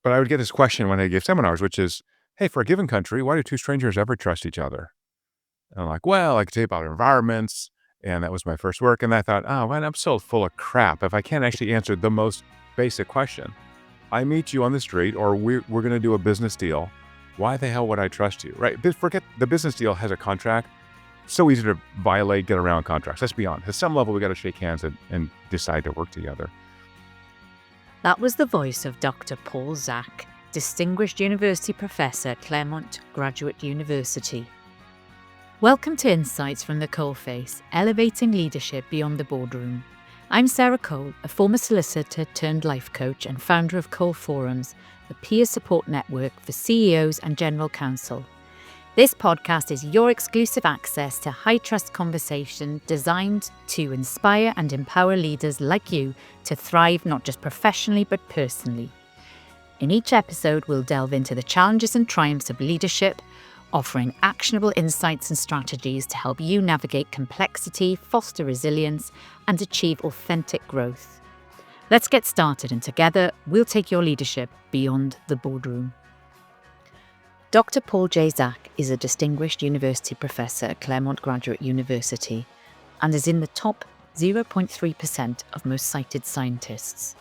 But I would get this question when I give seminars, which is, hey, for a given country, why do two strangers ever trust each other? And I'm like, well, I could tell you about environments. And that was my first work. And I thought, oh, man, I'm so full of crap if I can't actually answer the most basic question. I meet you on the street, or we're going to do a business deal. Why the hell would I trust you? Right? Forget the business deal has a contract. So easy to violate, get around contracts. Let's be honest. At some level, we got to shake hands and decide to work together. That was the voice of Dr. Paul Zak, Distinguished University Professor, Claremont Graduate University. Welcome to Insights from the Coalface, elevating leadership beyond the boardroom. I'm Sarah Cole, a former solicitor turned life coach and founder of Cole Forums, the peer support network for CEOs and general counsel. This podcast is your exclusive access to high-trust conversation designed to inspire and empower leaders like you to thrive not just professionally but personally. In each episode, we'll delve into the challenges and triumphs of leadership, offering actionable insights and strategies to help you navigate complexity, foster resilience, and achieve authentic growth. Let's get started, and together we'll take your leadership beyond the boardroom. Dr. Paul J. Zak is a distinguished university professor at Claremont Graduate University and is in the top 0.3% of most cited scientists.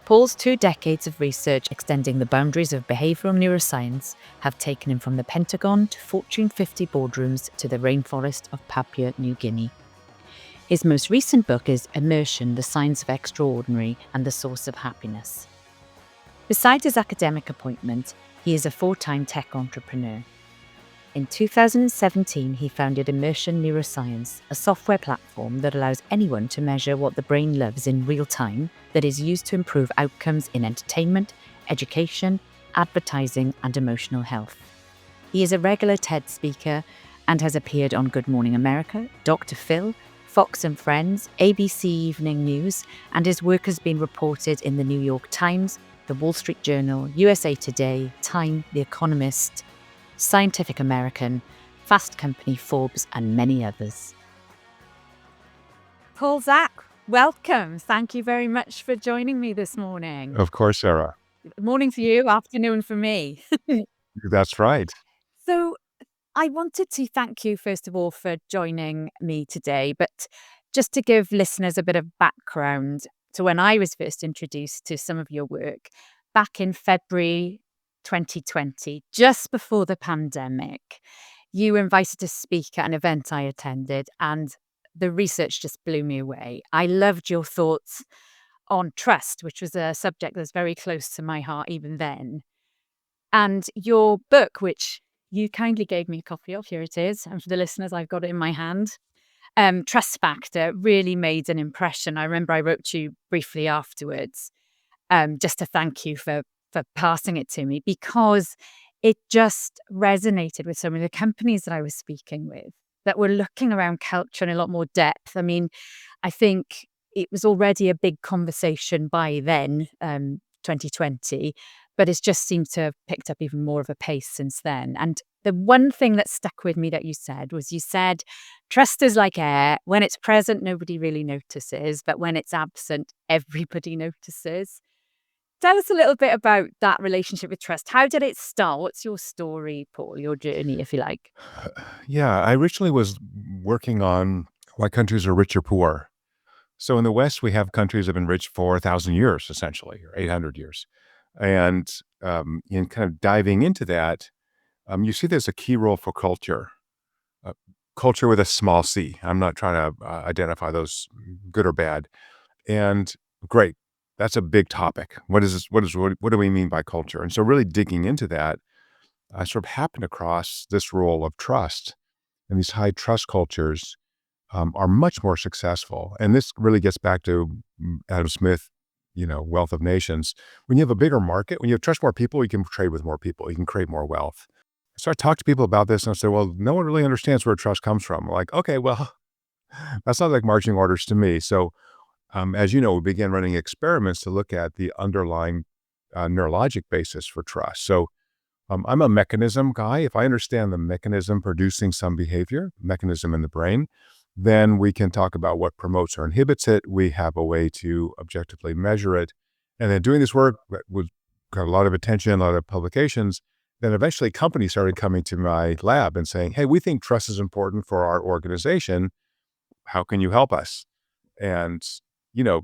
Paul's 2 decades of research extending the boundaries of behavioural neuroscience have taken him from the Pentagon to Fortune 50 boardrooms to the rainforest of Papua New Guinea. His most recent book is Immersion, the Science of Extraordinary and the Source of Happiness. Besides his academic appointment, he is a 4-time tech entrepreneur. In 2017, he founded Immersion Neuroscience, a software platform that allows anyone to measure what the brain loves in real time that is used to improve outcomes in entertainment, education, advertising, and emotional health. He is a regular TED speaker and has appeared on Good Morning America, Dr. Phil, Fox and Friends, ABC Evening News, and his work has been reported in the New York Times, the Wall Street Journal, USA Today, Time, The Economist, Scientific American, Fast Company, Forbes, and many others. Paul Zak, welcome. Thank you very much for joining me this morning. Of course, Sarah. Morning for you, afternoon for me. That's right. So I wanted to thank you, first of all, for joining me today, but just to give listeners a bit of background to when I was first introduced to some of your work back in February 2020, just before the pandemic. You were invited to speak at an event I attended, and the research just blew me away. I loved your thoughts on trust, which was a subject that's very close to my heart even then. And your book, which you kindly gave me a copy of, here it is, and for the listeners, I've got it in my hand. Trust Factor really made an impression. I remember I wrote to you briefly afterwards, just to thank you for passing it to me, because it just resonated with so many of the companies that I was speaking with that were looking around culture in a lot more depth. I mean, I think it was already a big conversation by then, 2020, but it's just seemed to have picked up even more of a pace since then. And the one thing that stuck with me that you said, trust is like air. When it's present, nobody really notices, but when it's absent, everybody notices. Tell us a little bit about that relationship with trust. How did it start? What's your story, Paul, your journey, if you like? Yeah, I originally was working on why countries are rich or poor. So in the West, we have countries that have been rich for 1,000 years, essentially, or 800 years. And in kind of diving into that, you see there's a key role for culture. Culture with a small c. I'm not trying to identify those good or bad. And great, that's a big topic. What do we mean by culture? And so really digging into that, I sort of happened across this role of trust. And these high trust cultures are much more successful. And this really gets back to Adam Smith, Wealth of Nations. When you have a bigger market, when you trust more people, you can trade with more people, you can create more wealth. So I talked to people about this and I said, well, no one really understands where trust comes from. I'm like, okay, well, that sounds like marching orders to me. So as you know, we began running experiments to look at the underlying neurologic basis for trust. So I'm a mechanism guy. If I understand the mechanism producing some behavior, mechanism in the brain, then we can talk about what promotes or inhibits it. We have a way to objectively measure it. And then doing this work that was got a lot of attention, a lot of publications. Then eventually companies started coming to my lab and saying, hey, we think trust is important for our organization. How can you help us? And,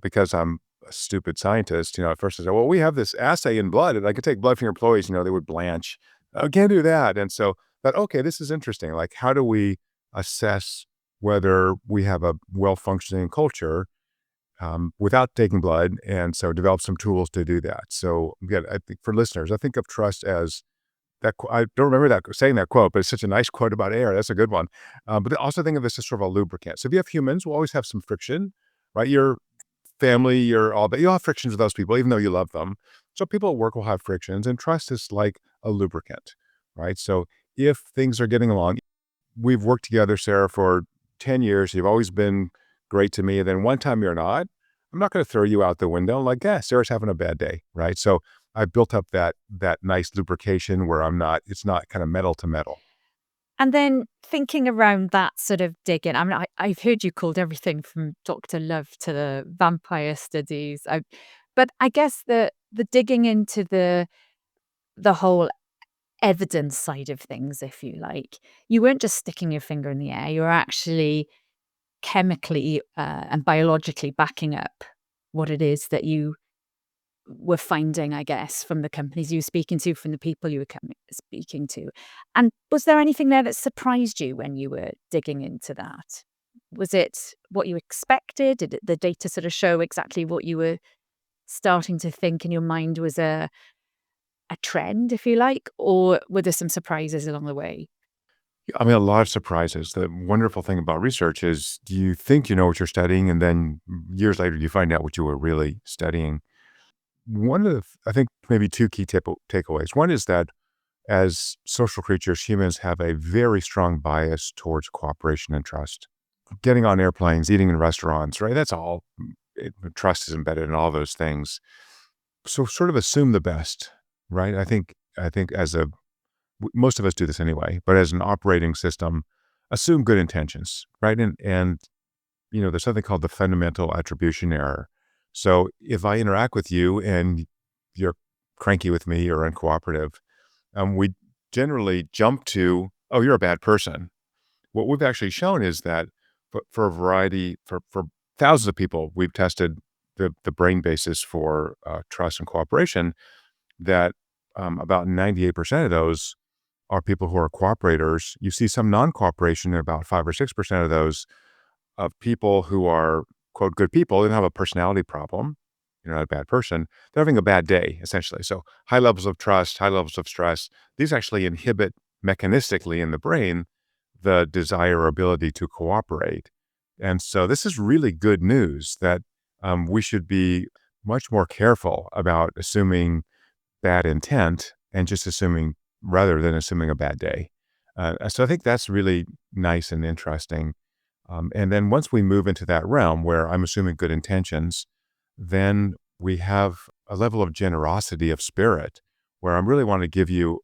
because I'm a stupid scientist, at first I said, well, we have this assay in blood and I could take blood from your employees, they would blanch. I can't do that. And so thought, okay, this is interesting. Like, how do we assess whether we have a well-functioning culture without taking blood? And so develop some tools to do that. So again, I think for listeners, I think of trust as I don't remember saying that quote, but it's such a nice quote about air. That's a good one. But also think of this as sort of a lubricant. So if you have humans, we'll always have some friction, right? Your family, you'll have frictions with those people, even though you love them. So people at work will have frictions, and trust is like a lubricant, right? So if things are getting along, we've worked together, Sarah, for 10 years. You've always been great to me. And then one time you're not, I'm not going to throw you out the window. Like, yeah, Sarah's having a bad day, right? So I built up that nice lubrication where it's not kind of metal to metal. And then thinking around that sort of digging, I mean, I've heard you called everything from Dr. Love to the vampire studies. But I guess the digging into the whole evidence side of things, if you like, you weren't just sticking your finger in the air. You were actually chemically and biologically backing up what it is that you were finding, I guess, from the companies you were speaking to, from the people you were speaking to. And was there anything there that surprised you when you were digging into that? Was it what you expected? Did the data sort of show exactly what you were starting to think in your mind was a trend, if you like? Or were there some surprises along the way? I mean, a lot of surprises. The wonderful thing about research is you think you know what you're studying, and then years later you find out what you were really studying. One of the, I think maybe two key takeaways. One is that as social creatures, humans have a very strong bias towards cooperation and trust. Getting on airplanes, eating in restaurants, right? That's all. Trust is embedded in all those things. So sort of assume the best, right? I think most of us do this anyway, but as an operating system, assume good intentions, right? And there's something called the fundamental attribution error. So if I interact with you and you're cranky with me or uncooperative, we generally jump to, oh, you're a bad person. What we've actually shown is that for a variety, for thousands of people, we've tested the brain basis for trust and cooperation, that about 98% of those are people who are cooperators. You see some non-cooperation in about 5 or 6% of those, of people who are, quote, good people. They don't have a personality problem. You're not a bad person. They're having a bad day, essentially. So high levels of trust, high levels of stress, these actually inhibit mechanistically in the brain the desire or ability to cooperate. And so this is really good news that we should be much more careful about assuming bad intent and just assuming rather than assuming a bad day. So I think that's really nice and interesting. And then once we move into that realm where I'm assuming good intentions, then we have a level of generosity of spirit where I really want to give you,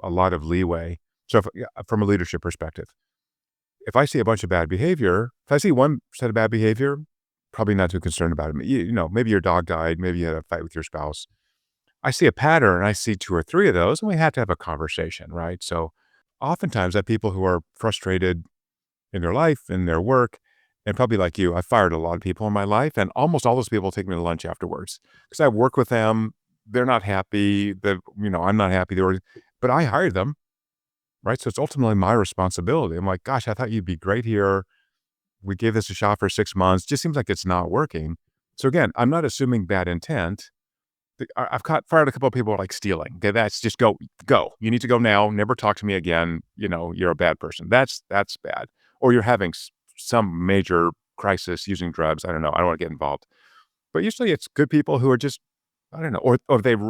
a lot of leeway. So from a leadership perspective, if I see a bunch of bad behavior, if I see one set of bad behavior, probably not too concerned about it. Maybe your dog died, maybe you had a fight with your spouse. I see a pattern, I see two or three of those, and we have to have a conversation, right? So oftentimes I have people who are frustrated in their life, in their work, and probably like you, I fired a lot of people in my life, and almost all those people take me to lunch afterwards because I work with them. They're not happy. I'm not happy. But I hired them, right? So it's ultimately my responsibility. I'm like, gosh, I thought you'd be great here. We gave this a shot for 6 months. Just seems like it's not working. So again, I'm not assuming bad intent. I've fired a couple of people like stealing. Okay, that's just go. You need to go now. Never talk to me again. You're a bad person. That's bad. Or you're having some major crisis using drugs. I don't know. I don't want to get involved. But usually it's good people who are just, I don't know, or they've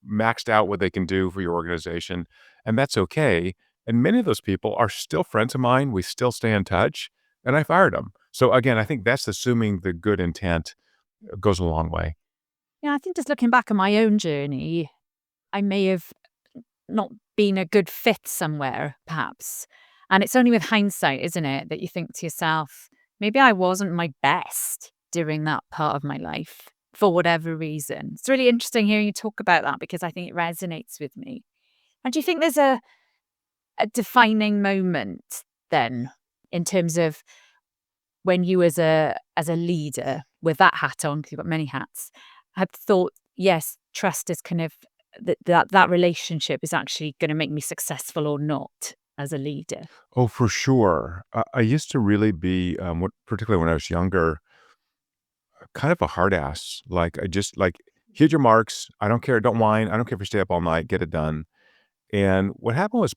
maxed out what they can do for your organization, and that's okay. And many of those people are still friends of mine. We still stay in touch, and I fired them. So again, I think that's assuming the good intent goes a long way. Yeah, I think just looking back on my own journey, I may have not been a good fit somewhere, perhaps. And it's only with hindsight, isn't it, that you think to yourself, maybe I wasn't my best during that part of my life. for whatever reason. It's really interesting hearing you talk about that because I think it resonates with me. And do you think there's a defining moment then in terms of when you as a leader with that hat on, 'cause you've got many hats, had thought, yes, trust is kind of that relationship is actually going to make me successful or not as a leader? Oh, for sure. I used to really be, particularly when I was younger, kind of a hard ass. Like, I just like, hit your marks. I don't care. Don't whine. I don't care if you stay up all night. Get it done. And what happened was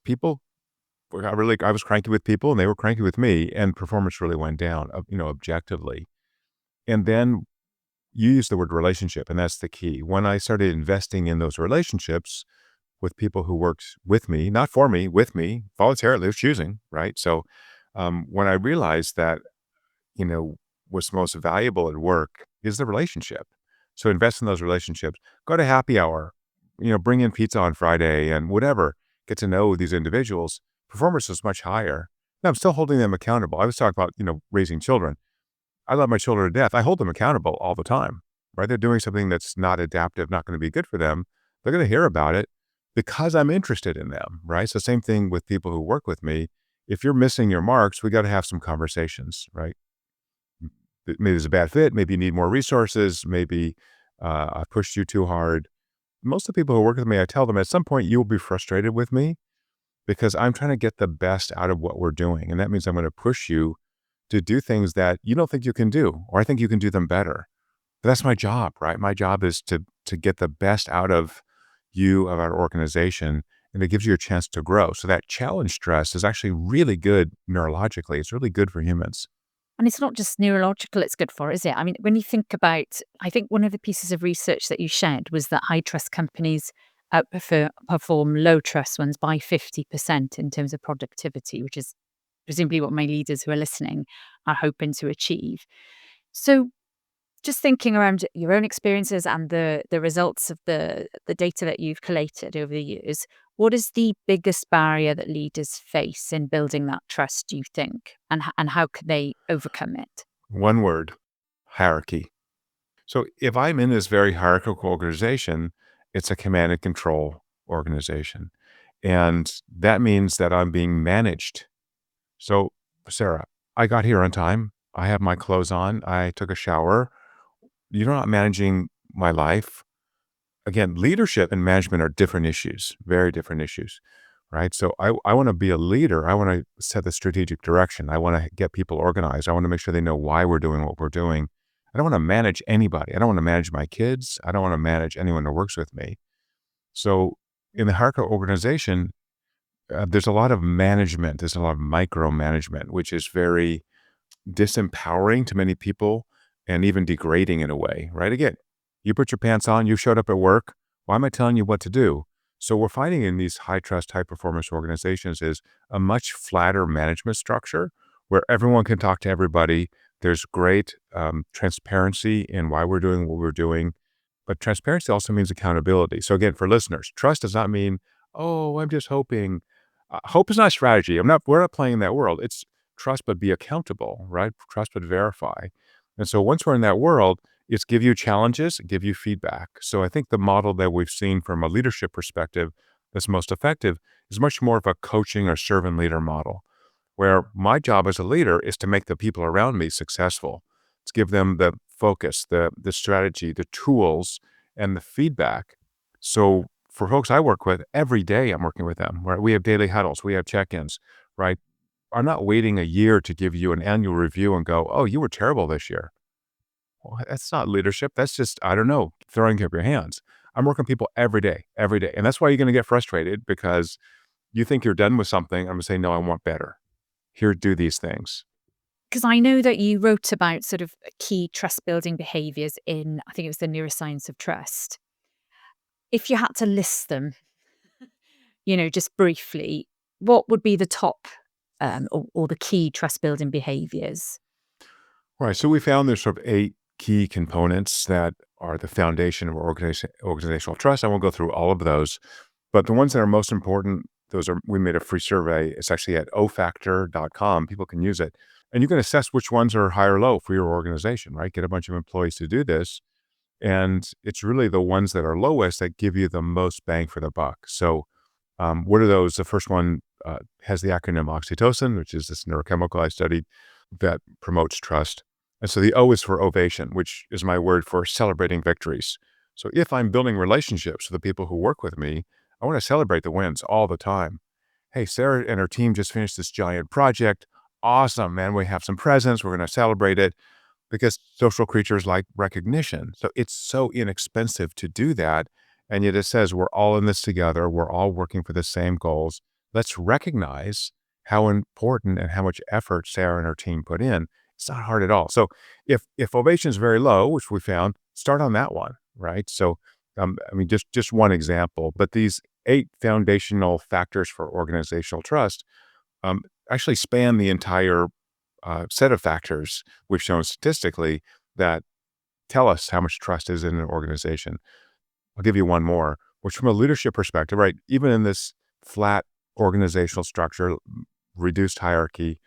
I was cranky with people and they were cranky with me, and performance really went down, objectively. And then you use the word relationship, and that's the key. When I started investing in those relationships with people who worked with me, not for me, with me, voluntarily, was choosing, right? So when I realized that, you know, what's most valuable at work is the relationship. So invest in those relationships. Go to happy hour, bring in pizza on Friday and whatever. Get to know these individuals. Performance is much higher. Now, I'm still holding them accountable. I was talking about, raising children. I love my children to death. I hold them accountable all the time, right? They're doing something that's not adaptive, not going to be good for them. They're going to hear about it because I'm interested in them, right? So same thing with people who work with me. If you're missing your marks, we got to have some conversations, right? Maybe there's a bad fit. Maybe you need more resources. Maybe I pushed you too hard. Most of the people who work with me, I tell them at some point you will be frustrated with me because I'm trying to get the best out of what we're doing. And that means I'm going to push you to do things that you don't think you can do, or I think you can do them better. But that's my job, right? My job is to get the best out of you, of our organization, and it gives you a chance to grow. So that challenge stress is actually really good neurologically. It's really good for humans. And it's not just neurological it's good for, is it? I mean, when you think about, I think one of the pieces of research that you shared was that high trust companies outperform low trust ones by 50% in terms of productivity, which is presumably what my leaders who are listening are hoping to achieve. So just thinking around your own experiences and the results of the data that you've collated over the years, what is the biggest barrier that leaders face in building that trust, do you think? And how can they overcome it? One word: hierarchy. So if I'm in this very hierarchical organization, it's a command and control organization. And that means that I'm being managed. So, Sarah, I got here on time. I have my clothes on. I took a shower. You're not managing my life. Again, leadership and management are different issues, very different issues, right? So I want to be a leader. I want to set the strategic direction. I want to get people organized. I want to make sure they know why we're doing what we're doing. I don't want to manage anybody. I don't want to manage my kids. I don't want to manage anyone that works with me. So in the hierarchical organization, there's a lot of management. There's a lot of micromanagement, which is very disempowering to many people and even degrading in a way, right? Again, you put your pants on, you showed up at work. Why am I telling you what to do? So we're finding in these high trust, high performance organizations is a much flatter management structure where everyone can talk to everybody. There's great transparency in why we're doing what we're doing. But transparency also means accountability. So again, for listeners, trust does not mean, oh, I'm just hoping. Hope is not a strategy. We're not playing in that world. It's trust, but be accountable, right? Trust, but verify. And so once we're in that world, it's give you challenges, give you feedback. So I think the model that we've seen from a leadership perspective that's most effective is much more of a coaching or servant leader model, where my job as a leader is to make the people around me successful, to give them the focus, the strategy, the tools, and the feedback. So for folks I work with, every day I'm working with them, right? We have daily huddles, we have check-ins, right? I'm not waiting a year to give you an annual review and go, oh, you were terrible this year. Well, that's not leadership. That's just, I don't know, throwing up your hands. I'm working with people every day, every day. And that's why you're going to get frustrated because you think you're done with something. I'm going to say, no, I want better. Here, do these things. Because I know that you wrote about sort of key trust building behaviors in, I think it was the Neuroscience of Trust. If you had to list them, just briefly, what would be the top or the key trust building behaviors? Right. So we found there's sort of 8 key components that are the foundation of organizational trust. I won't go through all of those, but the ones that are most important, we made a free survey. It's actually at ofactor.com. People can use it. And you can assess which ones are high or low for your organization, right? Get a bunch of employees to do this. And it's really the ones that are lowest that give you the most bang for the buck. So what are those? The first one has the acronym oxytocin, which is this neurochemical I studied that promotes trust. And so the O is for ovation, which is my word for celebrating victories. So if I'm building relationships with the people who work with me, I want to celebrate the wins all the time. Hey, Sarah and her team just finished this giant project. Awesome, man. We have some presents. We're going to celebrate it because social creatures like recognition. So it's so inexpensive to do that. And yet it says we're all in this together. We're all working for the same goals. Let's recognize how important and how much effort Sarah and her team put in. It's not hard at all. So if ovation is very low, which we found, start on that one, right? So I mean, just one example, but these 8 foundational factors for organizational trust um, actually span the entire set of factors we've shown statistically that tell us how much trust is in an organization. I'll give you one more, which from a leadership perspective, right, even in this flat organizational structure, reduced hierarchy,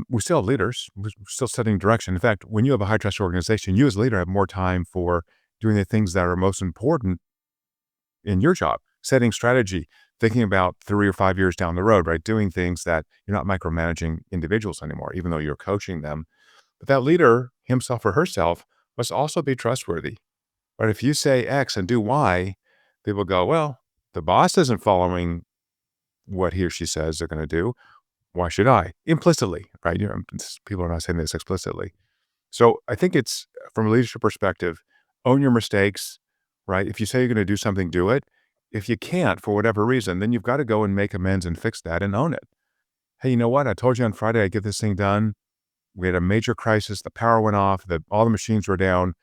we still have leaders. We're still setting direction. In fact, when you have a high trust organization, you as a leader have more time for doing the things that are most important in your job, setting strategy, thinking about 3 or 5 years down the road, right? Doing things that you're not micromanaging individuals anymore, even though you're coaching them. But that leader, himself or herself, must also be trustworthy. But if you say X and do Y, people go, well, the boss isn't following what he or she says they're going to do. Why should I? Implicitly, right? People are not saying this explicitly. So I think it's from a leadership perspective, own your mistakes, right? If you say you're going to do something, do it. If you can't for whatever reason, then you've got to go and make amends and fix that and own it. Hey, you know what? I told you on Friday I'd get this thing done. We had a major crisis. The power went off. All the machines were down,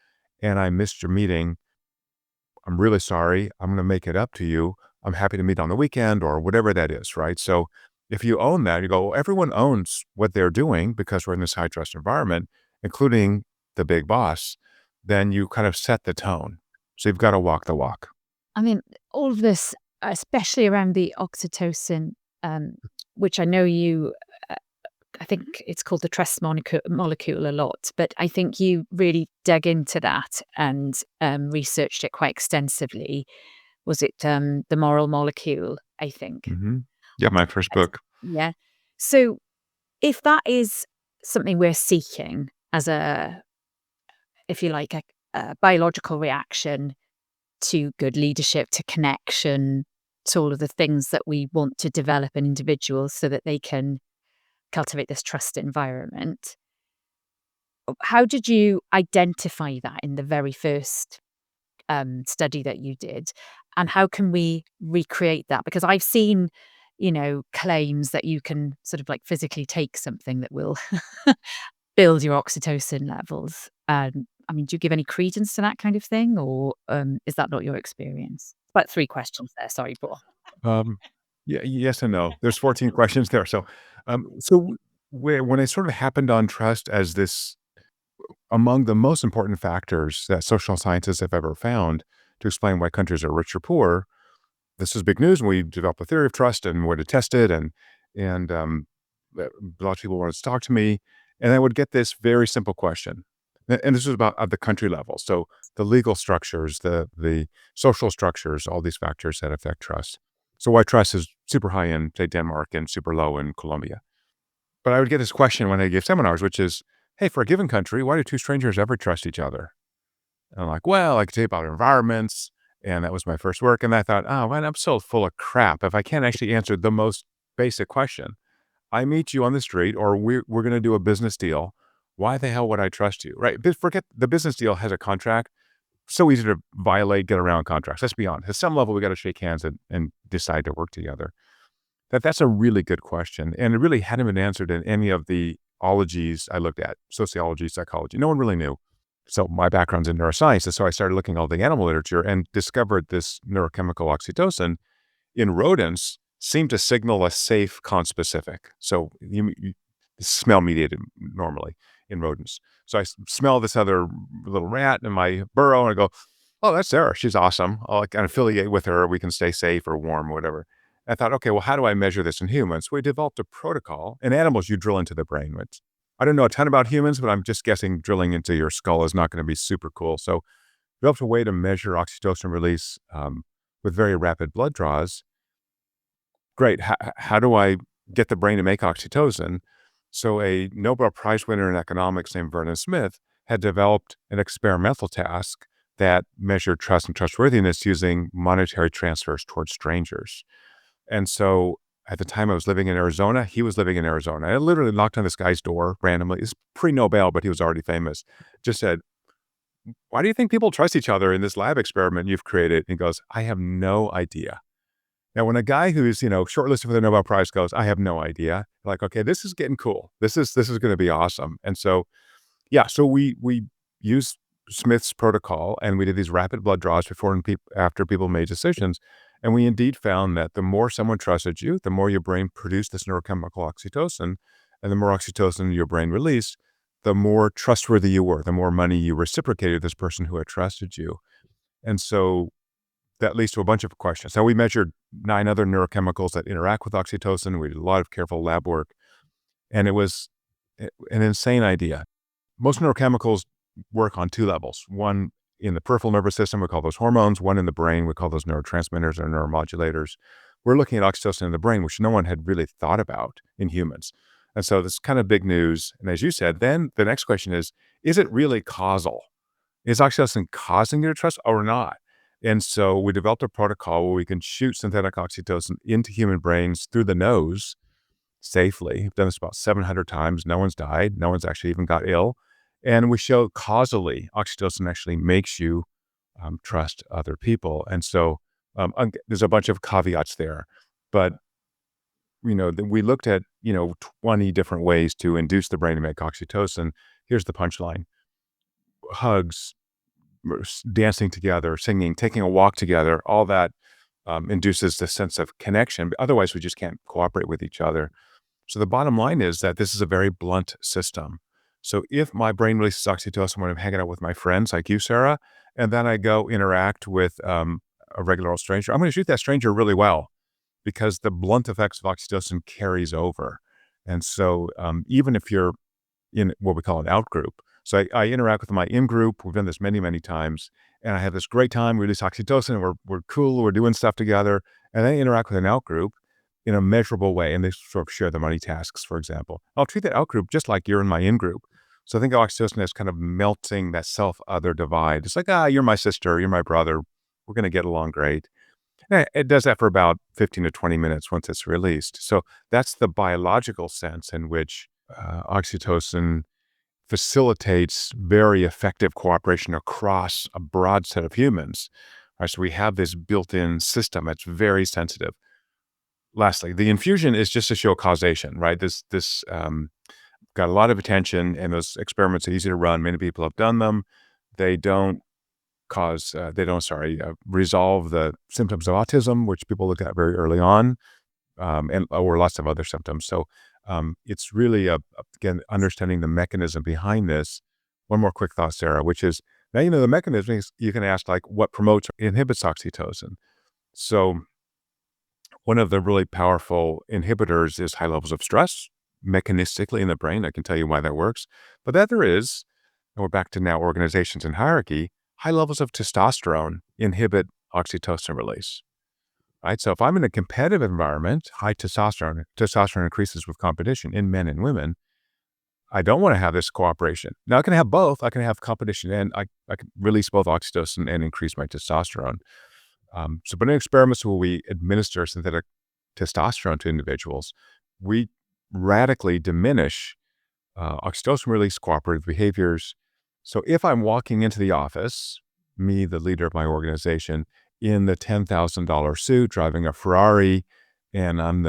and I missed your meeting. I'm really sorry. I'm going to make it up to you. I'm happy to meet on the weekend or whatever that is, right? So if you own that, you go, well, everyone owns what they're doing because we're in this high trust environment, including the big boss, then you kind of set the tone. So you've got to walk the walk. I mean, all of this, especially around the oxytocin, um, which I know you, uh, I think it's called the trust molecule a lot, but I think you really dug into that and researched it quite extensively. Was it the moral molecule, I think? Hmm. Yeah, my first book. Yeah. So if that is something we're seeking as a, if you like, a biological reaction to good leadership, to connection, to all of the things that we want to develop in individuals so that they can cultivate this trust environment. How did you identify that in the very first study that you did? And how can we recreate that? Because I've seen, claims that you can sort of like physically take something that will build your oxytocin levels. I mean, do you give any credence to that kind of thing, or is that not your experience? About 3 questions there, sorry, but Um, yeah, yes and no. There's 14 questions there. So when it sort of happened on trust as this among the most important factors that social scientists have ever found to explain why countries are rich or poor, this is big news. And we developed a theory of trust and where to test it. And a lot of people wanted to talk to me. And I would get this very simple question. And this was about at the country level. So the legal structures, the social structures, all these factors that affect trust. So why trust is super high in, say, Denmark and super low in Colombia. But I would get this question when I give seminars, which is, hey, for a given country, why do two strangers ever trust each other? And I'm like, well, I could tell you about environments. And that was my first work. And I thought, oh, man, I'm so full of crap if I can't actually answer the most basic question. I meet you on the street or we're going to do a business deal. Why the hell would I trust you? Right. But forget the business deal has a contract. So easy to violate, get around contracts. Let's be honest. At some level, we got to shake hands and decide to work together. That's a really good question. And it really hadn't been answered in any of the ologies I looked at, sociology, psychology. No one really knew. So my background's in neuroscience. And so I started looking at all the animal literature and discovered this neurochemical oxytocin in rodents seemed to signal a safe conspecific. So you smell mediated normally in rodents. So I smell this other little rat in my burrow and I go, oh, that's Sarah. She's awesome. I'll kind of affiliate with her. We can stay safe or warm or whatever. I thought, okay, well, how do I measure this in humans? We developed a protocol. In animals, you drill into the brain. Which I don't know a ton about humans, but I'm just guessing drilling into your skull is not going to be super cool. So developed a way to measure oxytocin release with very rapid blood draws. Great. How do I get the brain to make oxytocin? So a Nobel Prize winner in economics named Vernon Smith had developed an experimental task that measured trust and trustworthiness using monetary transfers towards strangers. And so at the time I was living in Arizona, he was living in Arizona. I literally knocked on this guy's door randomly. It's pre-Nobel, but he was already famous. Just said, "Why do you think people trust each other in this lab experiment you've created?" And he goes, "I have no idea." Now, when a guy who's, shortlisted for the Nobel Prize goes, "I have no idea," like, okay, this is getting cool. This is going to be awesome. And so, yeah, so we used Smith's protocol and we did these rapid blood draws before and after people made decisions. And we indeed found that the more someone trusted you, the more your brain produced this neurochemical oxytocin, and the more oxytocin your brain released, the more trustworthy you were, the more money you reciprocated this person who had trusted you. And so that leads to a bunch of questions. So we measured 9 other neurochemicals that interact with oxytocin. We did a lot of careful lab work, and it was an insane idea. Most neurochemicals work on 2 levels. One in the peripheral nervous system, we call those hormones. One in the brain, we call those neurotransmitters or neuromodulators. We're looking at oxytocin in the brain, which no one had really thought about in humans. And so this is kind of big news. And as you said, then the next question is it really causal? Is oxytocin causing you to trust or not? And so we developed a protocol where we can shoot synthetic oxytocin into human brains through the nose safely. We've done this about 700 times. No one's died. No one's actually even got ill. And we show causally, oxytocin actually makes you trust other people. And so there's a bunch of caveats there. But, we looked at, 20 different ways to induce the brain to make oxytocin. Here's the punchline. Hugs, dancing together, singing, taking a walk together, all that induces this sense of connection. But otherwise, we just can't cooperate with each other. So the bottom line is that this is a very blunt system. So if my brain releases oxytocin when I'm hanging out with my friends like you, Sarah, and then I go interact with a regular old stranger, I'm going to shoot that stranger really well because the blunt effects of oxytocin carries over. And so even if you're in what we call an out group. So I interact with my in group. We've done this many, many times. And I have this great time. We release oxytocin. And we're cool. We're doing stuff together. And then I interact with an out group in a measurable way. And they sort of share the money tasks, for example. I'll treat that out group just like you're in my in group. So I think of oxytocin as kind of melting that self-other divide. It's like, you're my sister. You're my brother. We're going to get along great. And it does that for about 15 to 20 minutes once it's released. So that's the biological sense in which oxytocin facilitates very effective cooperation across a broad set of humans. Right, so we have this built-in system that's very sensitive. Lastly, the infusion is just to show causation, right? This got a lot of attention, and those experiments are easy to run. Many people have done them. They don't resolve the symptoms of autism, which people look at very early on, or lots of other symptoms. So it's really, again, understanding the mechanism behind this. One more quick thought, Sarah, which is, now you know the mechanism, you can ask, like, what promotes or inhibits oxytocin? So one of the really powerful inhibitors is high levels of stress, mechanistically in the brain. I can tell you why that works. But the other is, and we're back to now organizations and hierarchy, high levels of testosterone inhibit oxytocin release. Right? So if I'm in a competitive environment, high testosterone increases with competition in men and women. I don't want to have this cooperation. Now I can have both. I can have competition and I can release both oxytocin and increase my testosterone. But in experiments where we administer synthetic testosterone to individuals, we radically diminish oxytocin release, cooperative behaviors. So if I'm walking into the office, me, the leader of my organization, in the $10,000 suit, driving a Ferrari, and I'm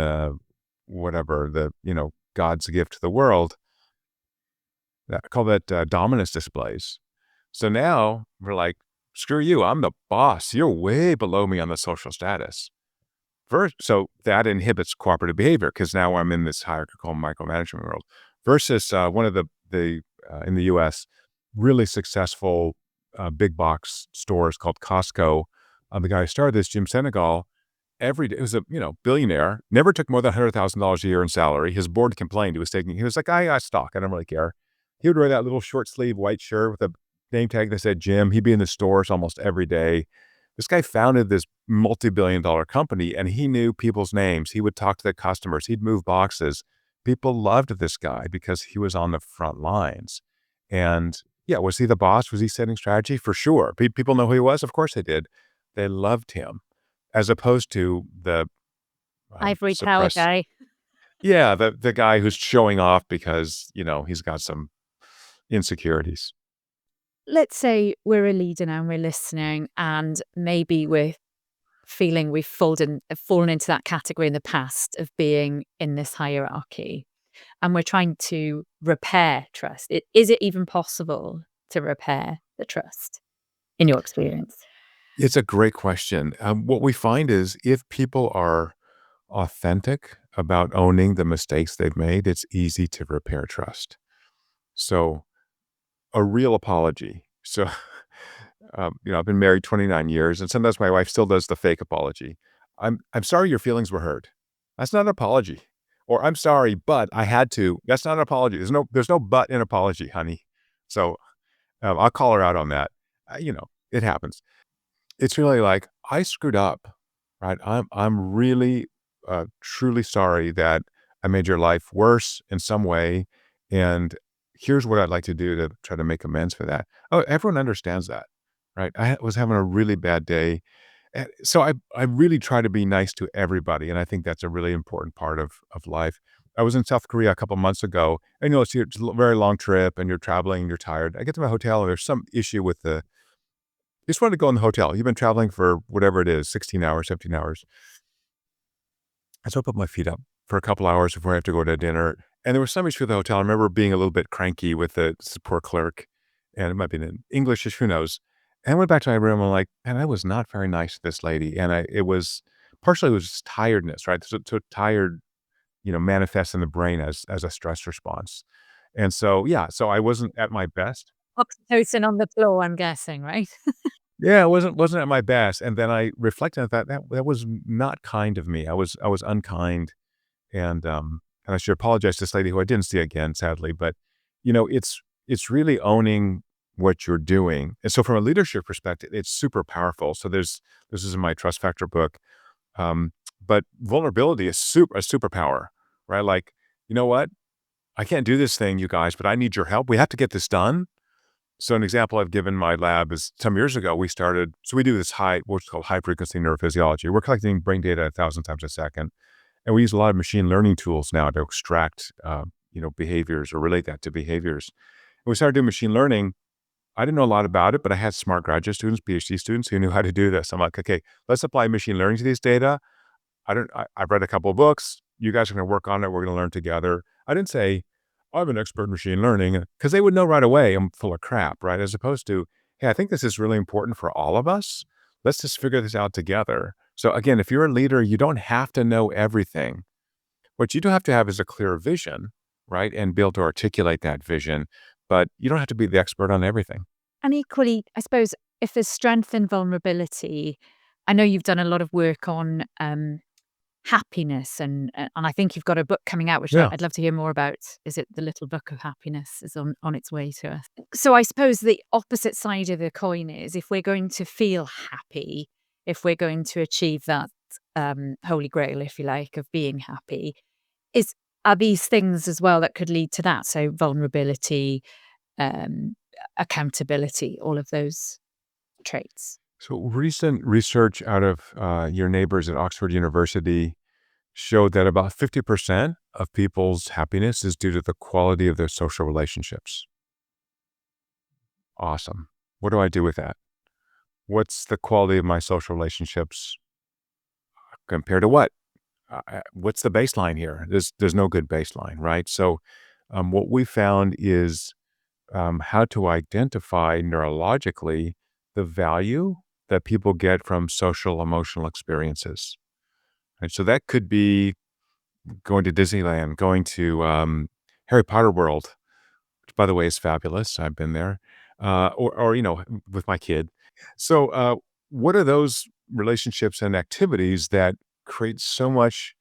God's gift to the world, I call that dominance displays. So now we're like, screw you, I'm the boss. You're way below me on the social status. So that inhibits cooperative behavior because now I'm in this hierarchical micromanagement world. Versus one of the in the U.S. really successful big box stores called Costco. The guy who started this, Jim Senegal, every day, he was a billionaire, never took more than $100,000 a year in salary. His board complained he was like, I got stock, I don't really care. He would wear that little short sleeve white shirt with a name tag that said Jim. He'd be in the stores almost every day. This guy founded this multi-billion-dollar company, and he knew people's names. He would talk to the customers. He'd move boxes. People loved this guy because he was on the front lines. And yeah, was he the boss? Was he setting strategy? For sure. People know who he was. Of course they did. They loved him, as opposed to the Ivory tower suppress. guy. Yeah, the guy who's showing off because he's got some insecurities. Let's say we're a leader now and we're listening, and maybe we're feeling we've fallen into that category in the past of being in this hierarchy, and we're trying to repair trust. Is it even possible to repair the trust in your experience? It's a great question. What we find is if people are authentic about owning the mistakes they've made, it's easy to repair trust. So a real apology. So, I've been married 29 years, and sometimes my wife still does the fake apology. I'm sorry your feelings were hurt. That's not an apology. Or I'm sorry, but I had to. That's not an apology. There's no but in apology, honey. So I'll call her out on that. It happens. It's really like, I screwed up, right? I'm really, truly sorry that I made your life worse in some way, and here's what I'd like to do to try to make amends for that. Oh, everyone understands that, right? I was having a really bad day, and so I really try to be nice to everybody, and I think that's a really important part of life. I was in South Korea a couple months ago, and, it's a very long trip, and you're traveling, and you're tired. I get to my hotel, and there's some issue with the just wanted to go in the hotel. You've been traveling for whatever it is, 16 hours, 17 hours. And so I put my feet up for a couple hours before I have to go to dinner. And there was some issue with the hotel. I remember being a little bit cranky with the support clerk, and it might be in English, who knows. And I went back to my room. I'm like, man, I was not very nice to this lady. And it was partially it was just tiredness, right? So tired, manifests in the brain as a stress response. And so, yeah, so I wasn't at my best. Oxytocin on the floor, I'm guessing, right? Yeah, it wasn't at my best, and then I reflected on that was not kind of me. I was unkind, and I should apologize to this lady who I didn't see again, sadly, but, it's really owning what you're doing, and so from a leadership perspective, it's super powerful. So this is in my Trust Factor book, um, but vulnerability is a superpower, right? Like, "You know what? I can't do this thing, you guys, but I need your help. We have to get this done." So an example I've given my lab is some years ago, we do this what's called high frequency neurophysiology. We're collecting brain data 1,000 times a second. And we use a lot of machine learning tools now to extract, behaviors or relate that to behaviors. And we started doing machine learning. I didn't know a lot about it, but I had smart graduate students, PhD students who knew how to do this. I'm like, okay, let's apply machine learning to these data. I've read a couple of books. You guys are going to work on it. We're going to learn together. I didn't say, I'm an expert in machine learning, because they would know right away I'm full of crap, right? As opposed to, hey, I think this is really important for all of us. Let's just figure this out together. So again, if you're a leader, you don't have to know everything. What you do have to have is a clear vision, right? And be able to articulate that vision, but you don't have to be the expert on everything. And equally, I suppose if there's strength and vulnerability, I know you've done a lot of work on happiness, and I think you've got a book coming out, which Yeah. I'd love to hear more about. Is it The Little Book of Happiness is on its way to us? So I suppose the opposite side of the coin is if we're going to feel happy, if we're going to achieve that holy grail, if you like, of being happy, is are these things as well that could lead to that? So vulnerability, um, accountability, all of those traits. So recent research out of your neighbors at Oxford University showed that about 50% of people's happiness is due to the quality of their social relationships. Awesome. What do I do with that? What's the quality of my social relationships compared to what? What's the baseline here? There's no good baseline, right? So, what we found is how to identify neurologically the value that people get from social emotional experiences. And so that could be going to Disneyland, going to Harry Potter World, which by the way is fabulous. I've been there, or with my kid. So, what are those relationships and activities that create so much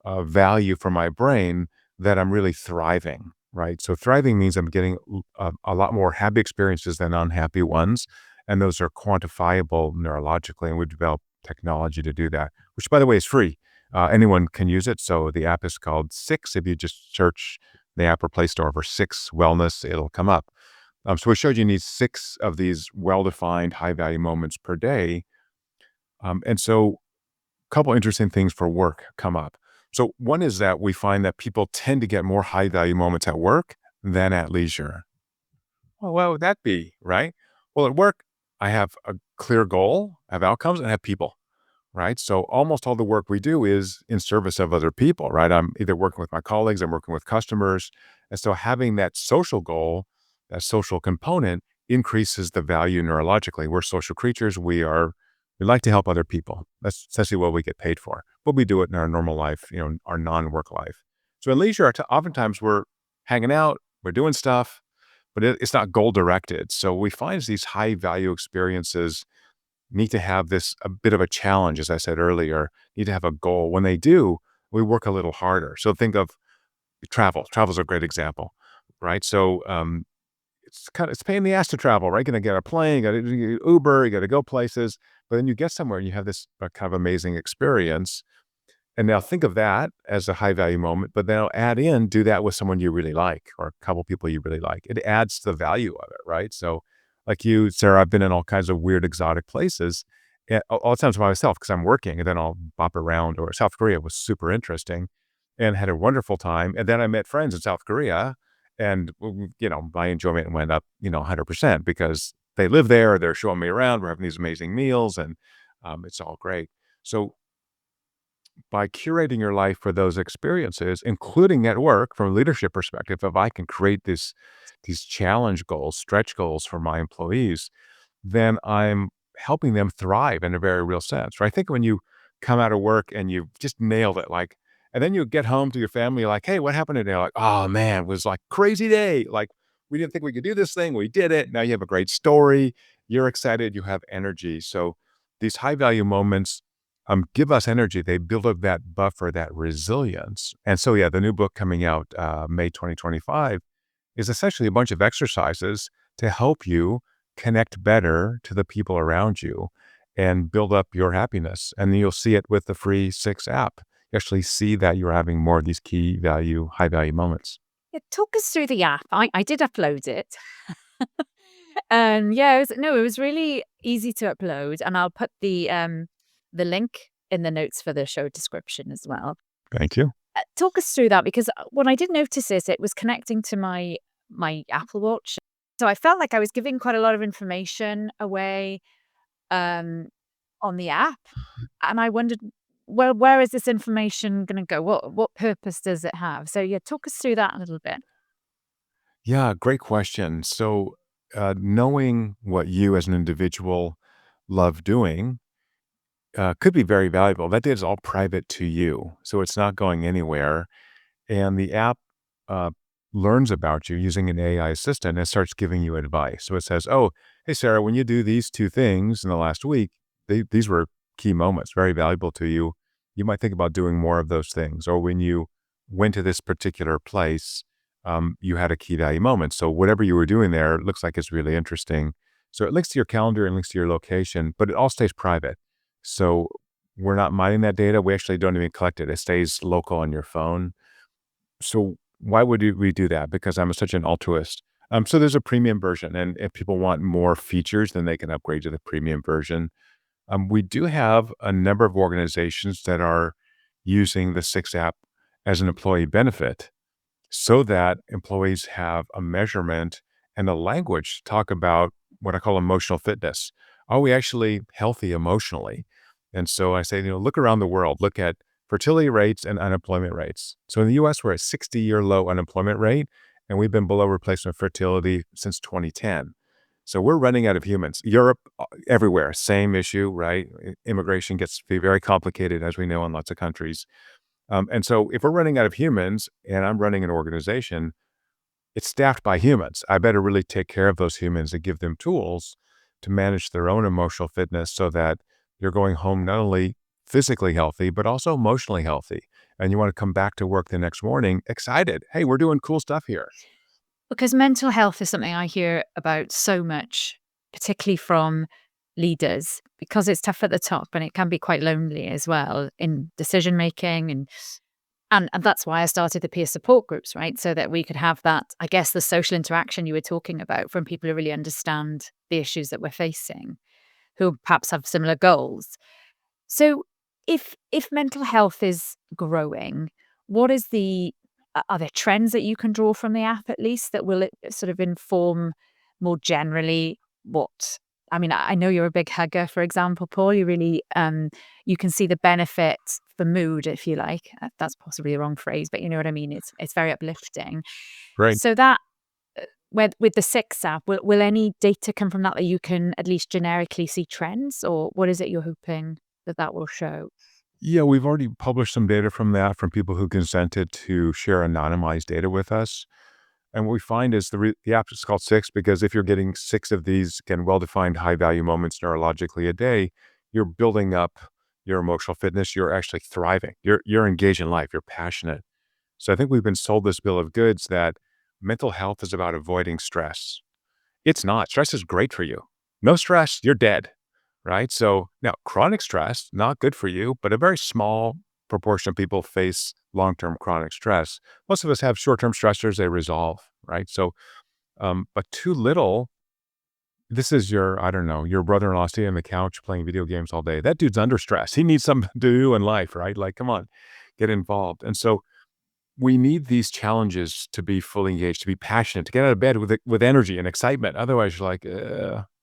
value for my brain that I'm really thriving, right? So thriving means I'm getting a lot more happy experiences than unhappy ones. And those are quantifiable neurologically. And we've developed technology to do that, which, by the way, is free. Anyone can use it. So the app is called Six. If you just search the App or Play Store for Six Wellness, it'll come up. So we showed you need six of these well-defined high-value moments per day. And so a couple interesting things for work come up. So one is that we find that people tend to get more high-value moments at work than at leisure. Well, why would that be, right? Well, at work, I have a clear goal, I have outcomes, and I have people, right? So almost all the work we do is in service of other people, right? I'm either working with my colleagues, I'm working with customers. And so having that social goal, that social component increases the value neurologically. We're social creatures. We like to help other people. That's essentially what we get paid for. But we do it in our normal life, our non-work life. So in leisure, oftentimes we're hanging out, we're doing stuff, but it's not goal directed. So we find these high value experiences need to have this a bit of a challenge, as I said earlier, need to have a goal. When they do, we work a little harder. So think of travel. Travel is a great example, right? So it's a pain in the ass to travel, right? Gonna get a plane, you gotta do Uber, you gotta go places, but then you get somewhere and you have this kind of amazing experience. And now think of that as a high value moment, but then add in, do that with someone you really like or a couple people you really like. It adds to the value of it, right? So, like you, Sarah, I've been in all kinds of weird, exotic places all the times by myself because I'm working and then I'll bop around. Or South Korea was super interesting and had a wonderful time. And then I met friends in South Korea and, my enjoyment went up, 100% because they live there. They're showing me around. We're having these amazing meals and it's all great. So, by curating your life for those experiences, including at work from a leadership perspective, if I can create these challenge goals, stretch goals for my employees, then I'm helping them thrive in a very real sense, right? I think when you come out of work and you just nailed it, and then you get home to your family, like, hey, what happened today? Like, oh man, it was like crazy day. Like, we didn't think we could do this thing. We did it. Now you have a great story. You're excited. You have energy. So these high value moments give us energy. They build up that buffer, that resilience. And so, yeah, the new book coming out May 2025 is essentially a bunch of exercises to help you connect better to the people around you and build up your happiness. And then you'll see it with the free Six app. You actually see that you're having more of these key value, high value moments. Yeah, talk us through the app. I did upload it. And yeah, it was really easy to upload, and I'll put the link in the notes for the show description as well. Thank you. Talk us through that because what I did notice is it was connecting to my Apple Watch. So I felt like I was giving quite a lot of information away um, on the app, and I wondered, well, where is this information going to go? What purpose does it have? So yeah, talk us through that a little bit. Yeah, great question. So, knowing what you as an individual love doing could be very valuable. That data is all private to you, so it's not going anywhere. And the app uh, learns about you using an AI assistant and starts giving you advice. So it says, "Oh, hey Sarah, when you do these two things in the last week, these were key moments, very valuable to you. You might think about doing more of those things. Or when you went to this particular place, you had a key value moment. So whatever you were doing there looks like it's really interesting. So it links to your calendar and links to your location, but it all stays private. So we're not mining that data. We actually don't even collect it. It stays local on your phone. So why would we do that? Because I'm such an altruist. So there's a premium version, and if people want more features, then they can upgrade to the premium version. We do have a number of organizations that are using the Six app as an employee benefit so that employees have a measurement and a language to talk about what I call emotional fitness. Are we actually healthy emotionally? And so I say, look around the world, look at fertility rates and unemployment rates. So in the US, we're at 60-year low unemployment rate, and we've been below replacement fertility since 2010. So we're running out of humans. Europe, everywhere, same issue, right? Immigration gets to be very complicated, as we know, in lots of countries. And so if we're running out of humans and I'm running an organization, it's staffed by humans. I better really take care of those humans and give them tools to manage their own emotional fitness so that you're going home not only physically healthy, but also emotionally healthy. And you want to come back to work the next morning excited. Hey, we're doing cool stuff here. Because mental health is something I hear about so much, particularly from leaders, because it's tough at the top and it can be quite lonely as well in decision making and that's why I started the peer support groups, right? So that we could have that, I guess, the social interaction you were talking about from people who really understand the issues that we're facing, who perhaps have similar goals. So if mental health is growing, what is the are there trends that you can draw from the app at least that will sort of inform more generally what I mean, I know you're a big hugger, for example, Paul. You really you can see the benefits for mood, if you like. That's possibly the wrong phrase, but you know what I mean. It's very uplifting. Right. So that with the Six app, will any data come from that that you can at least generically see trends, or what is it you're hoping that that will show? Yeah, we've already published some data from that from people who consented to share anonymized data with us. And what we find is the app is called Six because if you're getting six of these, again, well-defined high-value moments neurologically a day, you're building up your emotional fitness. You're actually thriving. You're engaged in life. You're passionate. So I think we've been sold this bill of goods that mental health is about avoiding stress. It's not. Stress is great for you. No stress, you're dead, right? So now chronic stress, not good for you, but a very small proportion of people face long-term chronic stress. Most of us have short-term stressors, they resolve, right? So, but too little, this is your, I don't know, your brother-in-law sitting on the couch playing video games all day. That dude's under stress. He needs something to do in life, right? Like, come on, get involved. And so we need these challenges to be fully engaged, to be passionate, to get out of bed with energy and excitement. Otherwise, you're like,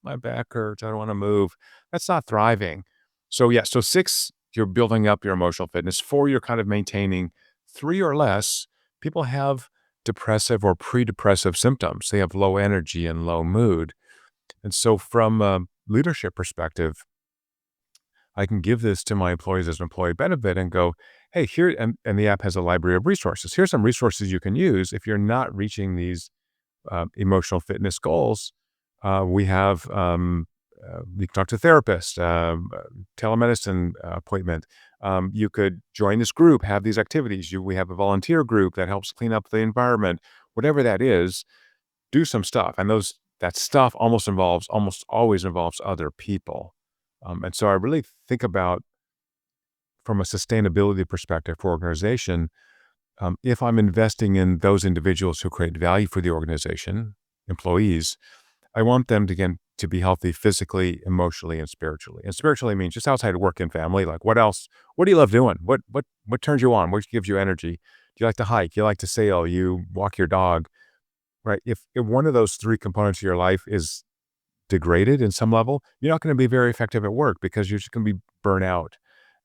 my back hurts. I don't want to move. That's not thriving. So yeah, so six, you're building up your emotional fitness. Four, you're kind of maintaining. Three or less, people have depressive or pre-depressive symptoms. They have low energy and low mood. And so from a leadership perspective, I can give this to my employees as an employee benefit and go, hey, here, and the app has a library of resources. Here's some resources you can use if you're not reaching these emotional fitness goals. We have, you can talk to therapists, telemedicine appointment. You could join this group, have these activities. We have a volunteer group that helps clean up the environment. Whatever that is, do some stuff. And that stuff almost always involves other people. And so I really think about from a sustainability perspective for organization, if I'm investing in those individuals who create value for the organization, employees, I want them to, again, to be healthy physically, emotionally, and spiritually. And spiritually means just outside of work and family. Like what else? What do you love doing? What turns you on? What gives you energy? Do you like to hike? You like to sail? You walk your dog? Right? If one of those three components of your life is degraded in some level, you're not going to be very effective at work because you're just going to be burnt out.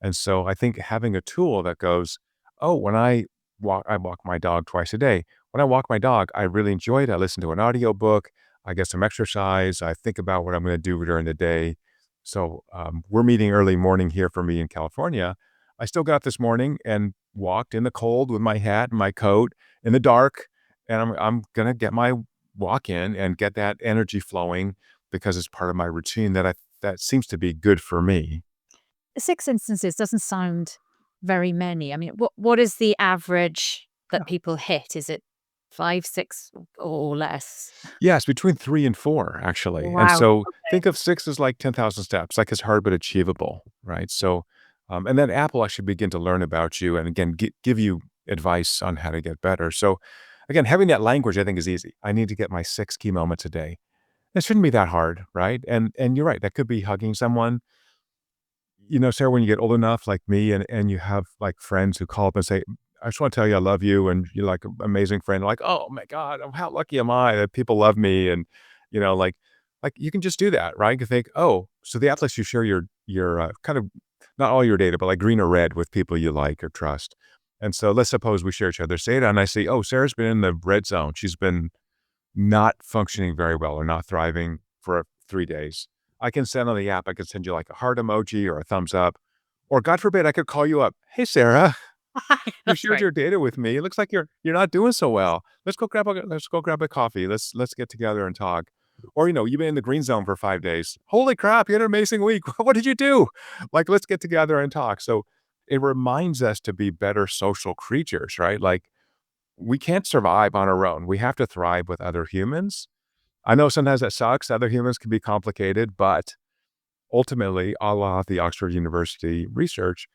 And so I think having a tool that goes, oh, when I walk my dog twice a day. When I walk my dog, I really enjoy it. I listen to an audiobook. I get some exercise. I think about what I'm going to do during the day. So we're meeting early morning here for me in California. I still got up this morning and walked in the cold with my hat and my coat in the dark. And I'm going to get my walk in and get that energy flowing because it's part of my routine that seems to be good for me. 6 instances doesn't sound very many. I mean, what is the average that people hit? Is it 5, 6 or less? Yes, between 3 and 4, actually, and Wow. so Okay. think of 6 as like 10,000 steps, like it's hard but achievable, right? So, and then Apple will actually begin to learn about you and again, give you advice on how to get better. So, again, having that language, I think, is easy. I need to get my 6 key moments a day. It shouldn't be that hard, right? And you're right, that could be hugging someone. You know, Sarah, when you get old enough like me and you have, like, friends who call up and say, "I just wanna tell you I love you," and you're like an amazing friend, like, "Oh my god, how lucky am I that people love me," and, you know, like, you can just do that, right? You can think, "Oh," so the app lets you share your kind of not all your data, but, like, green or red with people you like or trust. And so let's suppose we share each other's data, and I see, "Oh, Sarah's been in the red zone. She's been not functioning very well or not thriving for 3 days." I can send on the app, I could send you like a heart emoji or a thumbs up, or God forbid, I could call you up. "Hey, Sarah, you That's shared great. your data with me. It looks like you're not doing so well. Let's go grab a coffee. Let's get together and talk." Or, you know, you've been in the green zone for 5 days. "Holy crap, you had an amazing week. What did you do?" Like, let's get together and talk. So, it reminds us to be better social creatures, right? Like, we can't survive on our own. We have to thrive with other humans. I know sometimes that sucks. Other humans can be complicated, but ultimately, a la the Oxford University research,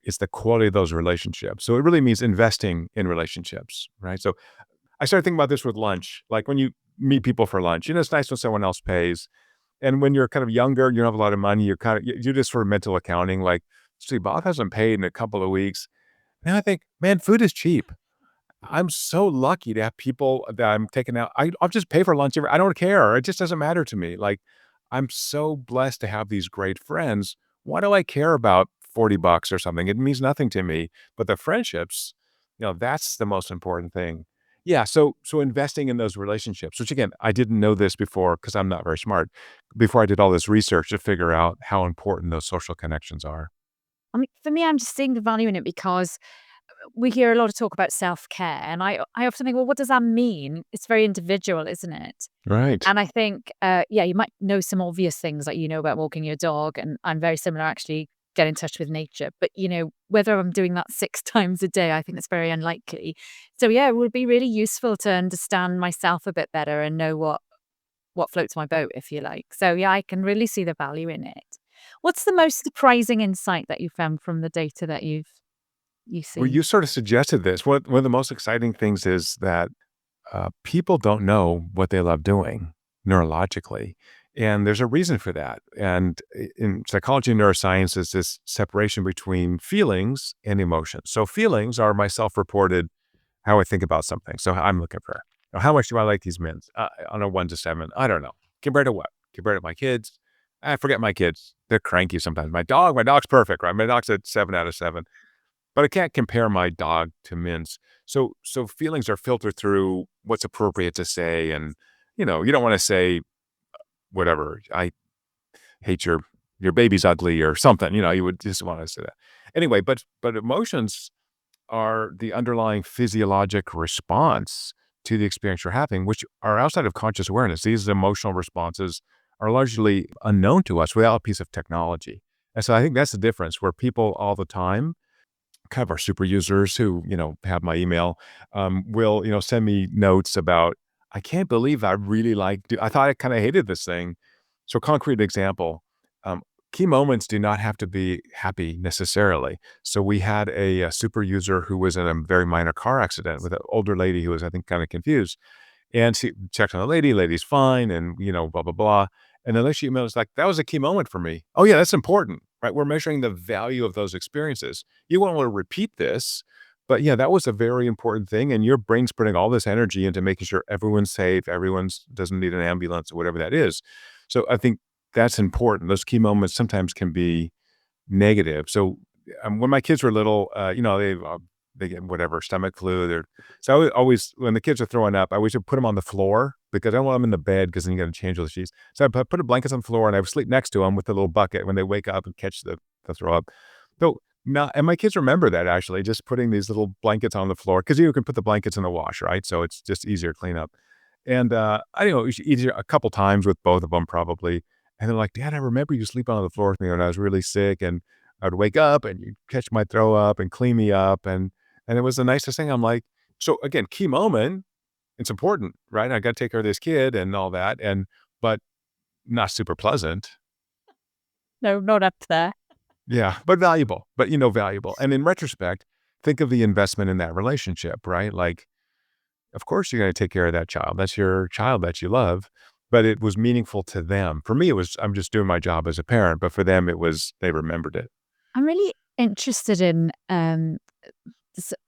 it's the quality of those relationships. So it really means investing in relationships, right? So I started thinking about this with lunch. Like when you meet people for lunch, it's nice when someone else pays. And when you're kind of younger, you don't have a lot of money, you just for mental accounting, like, see, Bob hasn't paid in a couple of weeks. And I think, man, food is cheap. I'm so lucky to have people that I'm taking out. I'll just pay for lunch. I don't care. It just doesn't matter to me. Like, I'm so blessed to have these great friends. Why do I care about $40 or something? It means nothing to me. But the friendships, that's the most important thing. Yeah. So investing in those relationships, which again, I didn't know this before because I'm not very smart. Before I did all this research to figure out how important those social connections are. I mean, for me, I'm just seeing the value in it because we hear a lot of talk about self-care, and I often think, "Well, what does that mean?" It's very individual, isn't it? Right. And I think, yeah, you might know some obvious things, like, about walking your dog, and I'm very similar, actually, get in touch with nature, but, whether I'm doing that 6 times a day, I think that's very unlikely. So, yeah, it would be really useful to understand myself a bit better and know what floats my boat, if you like. So, yeah, I can really see the value in it. What's the most surprising insight that you found from the data that you've Well, seen? you sort of suggested this. One of the most exciting things is that people don't know what they love doing neurologically. And there's a reason for that. And in psychology and neuroscience, is this separation between feelings and emotions. So feelings are my self-reported how I think about something. So I'm looking for, how much do I like these mints? On a 1 to 7, I don't know. Compared to what? Compared to my kids? I forget my kids. They're cranky sometimes. My dog's perfect, right? My dog's at 7 out of 7. But I can't compare my dog to Mints. So feelings are filtered through what's appropriate to say, and, you don't wanna say whatever, "I hate your baby's ugly," or something, you would just wanna say that. Anyway, but emotions are the underlying physiologic response to the experience you're having, which are outside of conscious awareness. These emotional responses are largely unknown to us without a piece of technology. And so I think that's the difference, where people all the time kind of our super users who, have my email, will, send me notes about, I can't believe I really I thought I kind of hated this thing. So concrete example, um, key moments do not have to be happy necessarily. So we had a super user who was in a very minor car accident with an older lady who was, I think, kind of confused. And she checked on the lady's fine, and, blah, blah, blah. And then she emailed us like, that was a key moment for me. Oh yeah, that's important, right? We're measuring the value of those experiences. You won't want to repeat this, but yeah, that was a very important thing. And your brain's putting all this energy into making sure everyone's safe, everyone's doesn't need an ambulance or whatever that is. So I think that's important. Those key moments sometimes can be negative. So, when my kids were little, they get whatever, stomach flu, so I would always when the kids are throwing up, I always would put them on the floor because I don't want them in the bed because then you gotta change all the sheets. So I put a blankets on the floor, and I would sleep next to them with a little bucket when they wake up and catch the throw up. So, now and my kids remember that, actually, just putting these little blankets on the floor because you can put the blankets in the wash, right? So it's just easier to clean up. And, I don't know, it was easier a couple times with both of them probably, and they're like, "Dad, I remember you sleeping on the floor with me when I was really sick, and I'd wake up, and you'd catch my throw up and clean me up," and it was the nicest thing. I'm like, so again, key moment, it's important, right? I gotta take care of this kid and all that, but not super pleasant. No, not up there. Yeah, but valuable, valuable. And in retrospect, think of the investment in that relationship, right? Like, of course, you're gonna take care of that child. That's your child that you love, but it was meaningful to them. For me, it was, I'm just doing my job as a parent, but for them, it was, they remembered it. I'm really interested in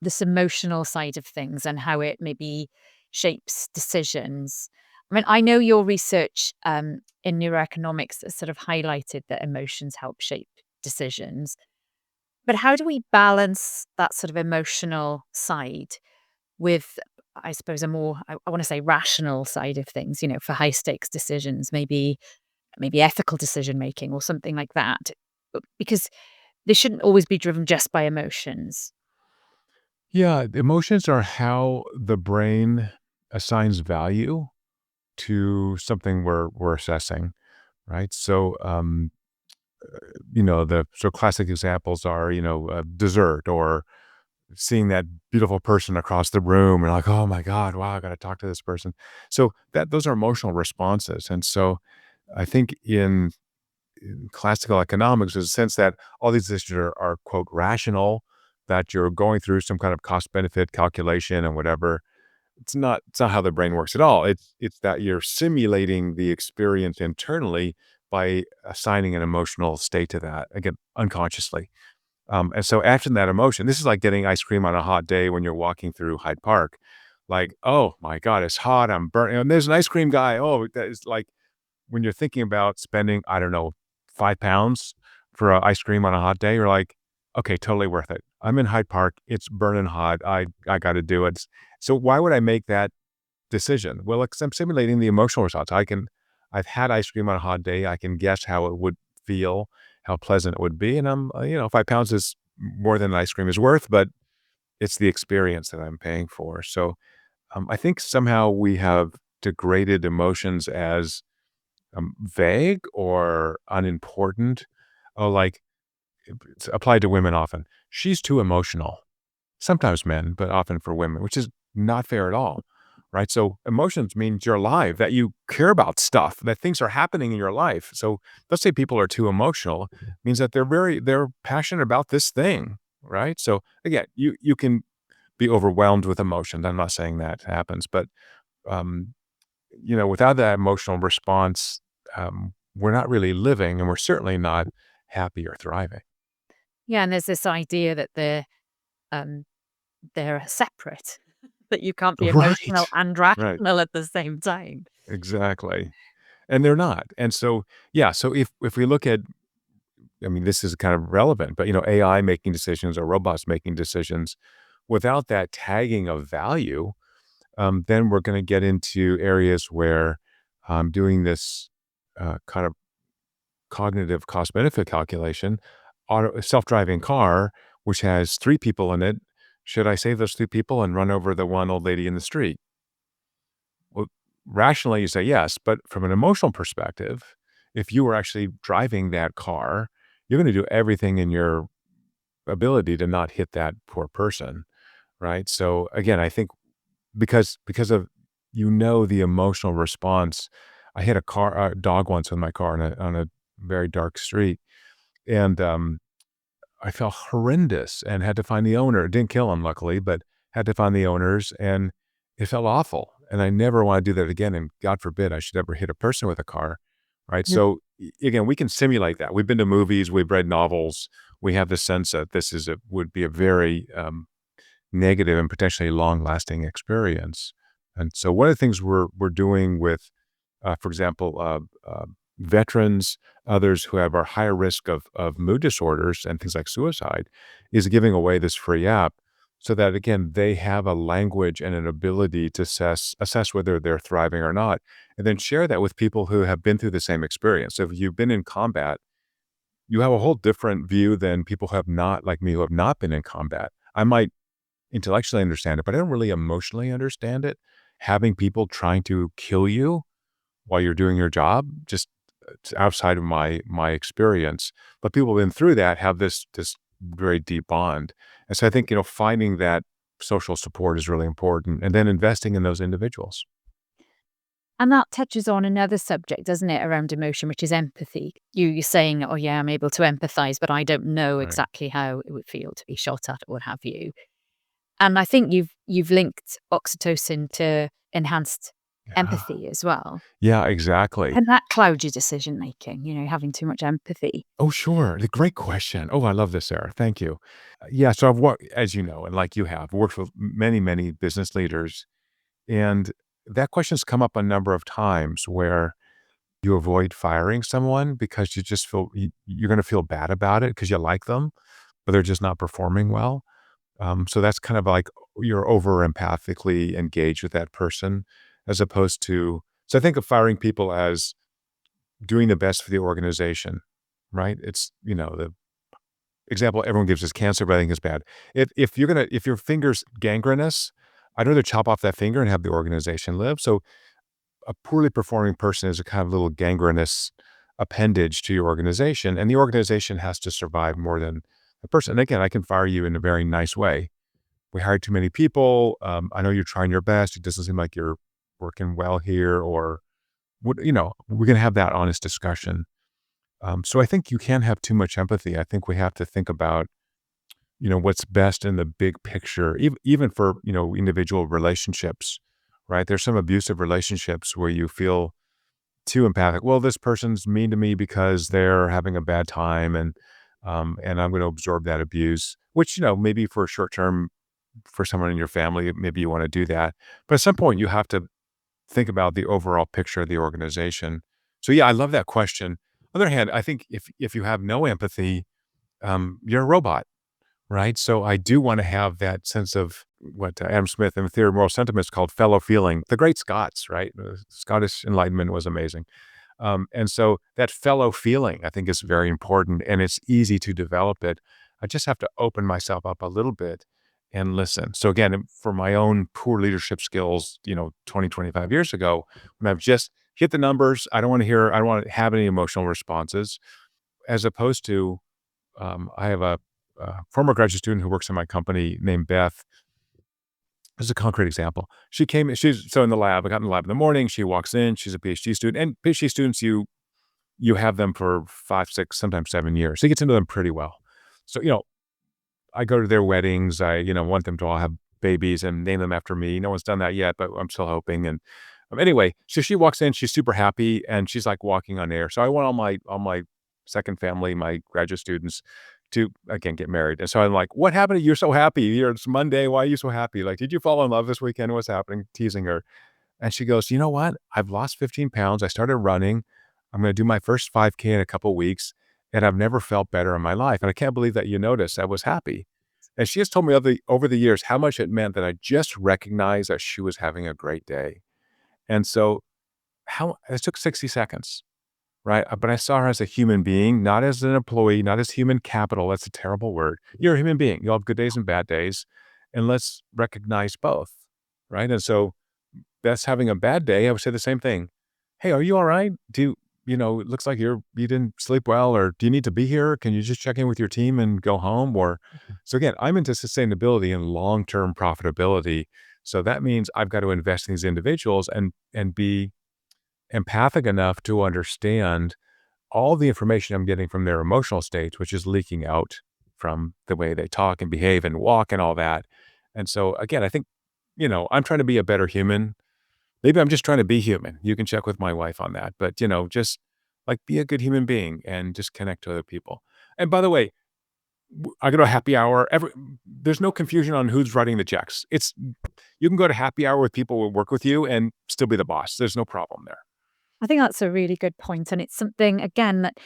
this emotional side of things and how it maybe shapes decisions. I mean, I know your research in neuroeconomics has sort of highlighted that emotions help shape decisions, but how do we balance that sort of emotional side with, I suppose, a more, I want to say, rational side of things? For high stakes decisions, maybe ethical decision making or something like that, because they shouldn't always be driven just by emotions. Yeah, emotions are how the brain assigns value to something we're assessing, right? So, the classic examples are, dessert or seeing that beautiful person across the room and like, oh my God, wow, I got to talk to this person. So those are emotional responses. And so I think in classical economics, there's a sense that all these decisions are quote rational, that you're going through some kind of cost benefit calculation and whatever. It's not how the brain works at all. It's that you're simulating the experience internally by assigning an emotional state to that, again, unconsciously. And so after that emotion, this is like getting ice cream on a hot day when you're walking through Hyde Park. Like, oh my God, it's hot. I'm burnt. And there's an ice cream guy. Oh, that is like when you're thinking about spending, I don't know, 5 pounds for ice cream on a hot day, you're like, okay, totally worth it. I'm in Hyde Park. It's burning hot. I got to do it. So why would I make that decision? Well, because I'm simulating the emotional response. I've had ice cream on a hot day. I can guess how it would feel, how pleasant it would be. And 5 pounds is more than ice cream is worth, but it's the experience that I'm paying for. So I think somehow we have degraded emotions as vague or unimportant. Oh, like it's applied to women often. She's too emotional. Sometimes men, but often for women, which is not fair at all, right? So emotions means you're alive, that you care about stuff, that things are happening in your life. So let's say people are too emotional, means that they're passionate about this thing, right? So again, you can be overwhelmed with emotions. I'm not saying that happens, but um, without that emotional response, we're not really living, and we're certainly not happy or thriving. Yeah, and there's this idea that um, they're separate, that you can't be emotional Right. and Right. rational at the same time. Exactly. And they're not. And so, yeah, so if we look at, I mean, this is kind of relevant, but AI making decisions or robots making decisions without that tagging of value, then we're going to get into areas where doing this kind of cognitive cost benefit calculation, self-driving car, which has three people in it, should I save those three people and run over the one old lady in the street? Well, rationally, you say yes, but from an emotional perspective, if you were actually driving that car, you're going to do everything in your ability to not hit that poor person, right? So again, I think because of the emotional response. I hit a dog once with my car on a very dark street, and I felt horrendous and had to find the owner. Didn't kill him, luckily, but had to find the owners, and it felt awful. And I never want to do that again. And God forbid I should ever hit a person with a car. Right. Mm. So again, we can simulate that. We've been to movies, we've read novels. We have the sense that would be a very negative and potentially long-lasting experience. And so one of the things we're doing with, for example, veterans, others who have are higher risk of mood disorders and things like suicide, is giving away this free app so that again they have a language and an ability to assess whether they're thriving or not, and then share that with people who have been through the same experience. So if you've been in combat, you have a whole different view than people who have not, like me, who have not been in combat. I might intellectually understand it, but I don't really emotionally understand it. Having people trying to kill you while you're doing your job, just it's outside of my experience. But people who've been through that have this very deep bond. And so I think, finding that social support is really important and then investing in those individuals. And that touches on another subject, doesn't it, around emotion, which is empathy. You're saying, "Oh, yeah, I'm able to empathize, but I don't know Right. exactly how it would feel to be shot at or what have you." And I think you've linked oxytocin to enhanced Yeah. empathy as well. Yeah, exactly. Can that cloud your decision making, having too much empathy? Oh, sure. The great question. Oh, I love this, Sarah. Thank you. Yeah. So I've worked, as you know, and like you have, worked with many, many business leaders. And that question's come up a number of times where you avoid firing someone because you just feel you're going to feel bad about it because you like them, but they're just not performing well. So that's kind of like you're over empathically engaged with that person as opposed to, so I think of firing people as doing the best for the organization, right? It's, the example everyone gives is cancer, but I think is bad. If your finger's gangrenous, I'd rather chop off that finger and have the organization live. So a poorly performing person is a kind of little gangrenous appendage to your organization, and the organization has to survive more than the person. And again, I can fire you in a very nice way, we hired too many people. I know you're trying your best. It doesn't seem like you're working well here, or we're going to have that honest discussion. So I think you can't have too much empathy. I think we have to think about, what's best in the big picture, even for, individual relationships, right? There's some abusive relationships where you feel too empathic. Well, this person's mean to me because they're having a bad time, and I'm going to absorb that abuse, which, maybe for a short term, for someone in your family, maybe you want to do that. But at some point, you have to think about the overall picture of the organization. So, yeah, I love that question. On the other hand, I think if you have no empathy, you're a robot, right? So I do want to have that sense of what Adam Smith in the theory of moral sentiments called fellow feeling. The great Scots, right? The Scottish Enlightenment was amazing. And so that fellow feeling, I think, is very important, and it's easy to develop it. I just have to open myself up a little bit and listen. So again, for my own poor leadership skills, 20, 25 years ago, when I've just hit the numbers, I don't want to have any emotional responses, as opposed to, I have a former graduate student who works in my company named Beth. This is a concrete example. She's so in the lab. I got in the lab in the morning. She walks in. She's a PhD student, and PhD students, you have them for 5, 6, sometimes 7 years. So you get to know them pretty well. So, I go to their weddings. I, want them to all have babies and name them after me. No one's done that yet, but I'm still hoping. And anyway, so she walks in, she's super happy, and she's like walking on air. So I want all my second family, my graduate students, to again get married. And so I'm like, "What happened? You're so happy. It's Monday. Why are you so happy? Like, did you fall in love this weekend? What's happening?" Teasing her. And she goes, "You know what? I've lost 15 pounds. I started running. I'm going to do my first 5K in a couple weeks, and I've never felt better in my life. And I can't believe that you noticed. I was happy." And she has told me over the years how much it meant that I just recognized that she was having a great day. And so how it took 60 seconds, right? But I saw her as a human being, not as an employee, not as human capital. That's a terrible word. You're a human being. You'll have good days and bad days. And let's recognize both, right? And so that's having a bad day, I would say the same thing. "Hey, are you all right? It looks like you didn't sleep well, or do you need to be here? Can you just check in with your team and go home?" Or so again, I'm into sustainability and long-term profitability. So that means I've got to invest in these individuals and be empathic enough to understand all the information I'm getting from their emotional states, which is leaking out from the way they talk and behave and walk and all that. And so again, I think, I'm trying to be a better human. Maybe I'm just trying to be human. You can check with my wife on that. But, just like be a good human being and just connect to other people. And by the way, I go to a happy hour. There's no confusion on who's writing the checks. You can go to happy hour with people who work with you and still be the boss. There's no problem there. I think that's a really good point, and it's something again that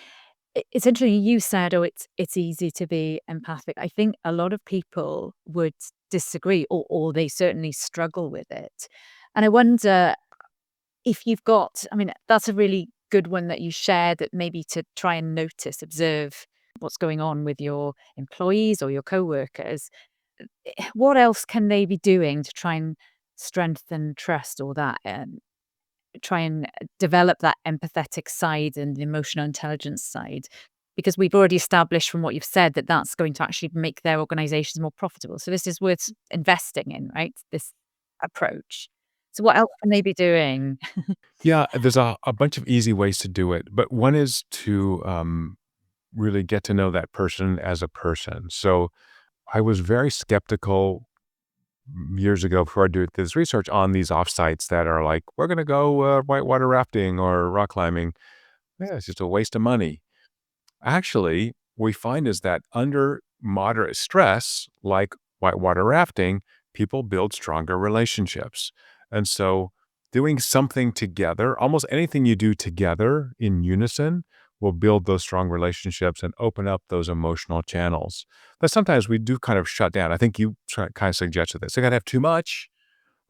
it's interesting you said, "Oh, it's easy to be empathic." I think a lot of people would disagree, or they certainly struggle with it. And I wonder if you've got, I mean, that's a really good one that you shared, that maybe to try and notice, observe what's going on with your employees or your coworkers. What else can they be doing to try and strengthen trust, or that try and develop that empathetic side and the emotional intelligence side? Because we've already established from what you've said that that's going to actually make their organizations more profitable. So this is worth investing in, right? This approach. So what else can they be doing? Yeah, there's a bunch of easy ways to do it. But one is to really get to know that person as a person. So I was very skeptical years ago before I did this research on these offsites that are like, we're going to go whitewater rafting or rock climbing. Yeah, it's just a waste of money. Actually, we find is that under moderate stress, like whitewater rafting, people build stronger relationships. And so doing something together, almost anything you do together in unison, will build those strong relationships and open up those emotional channels. But sometimes we do kind of shut down. I think you kind of suggested this. I got to have too much,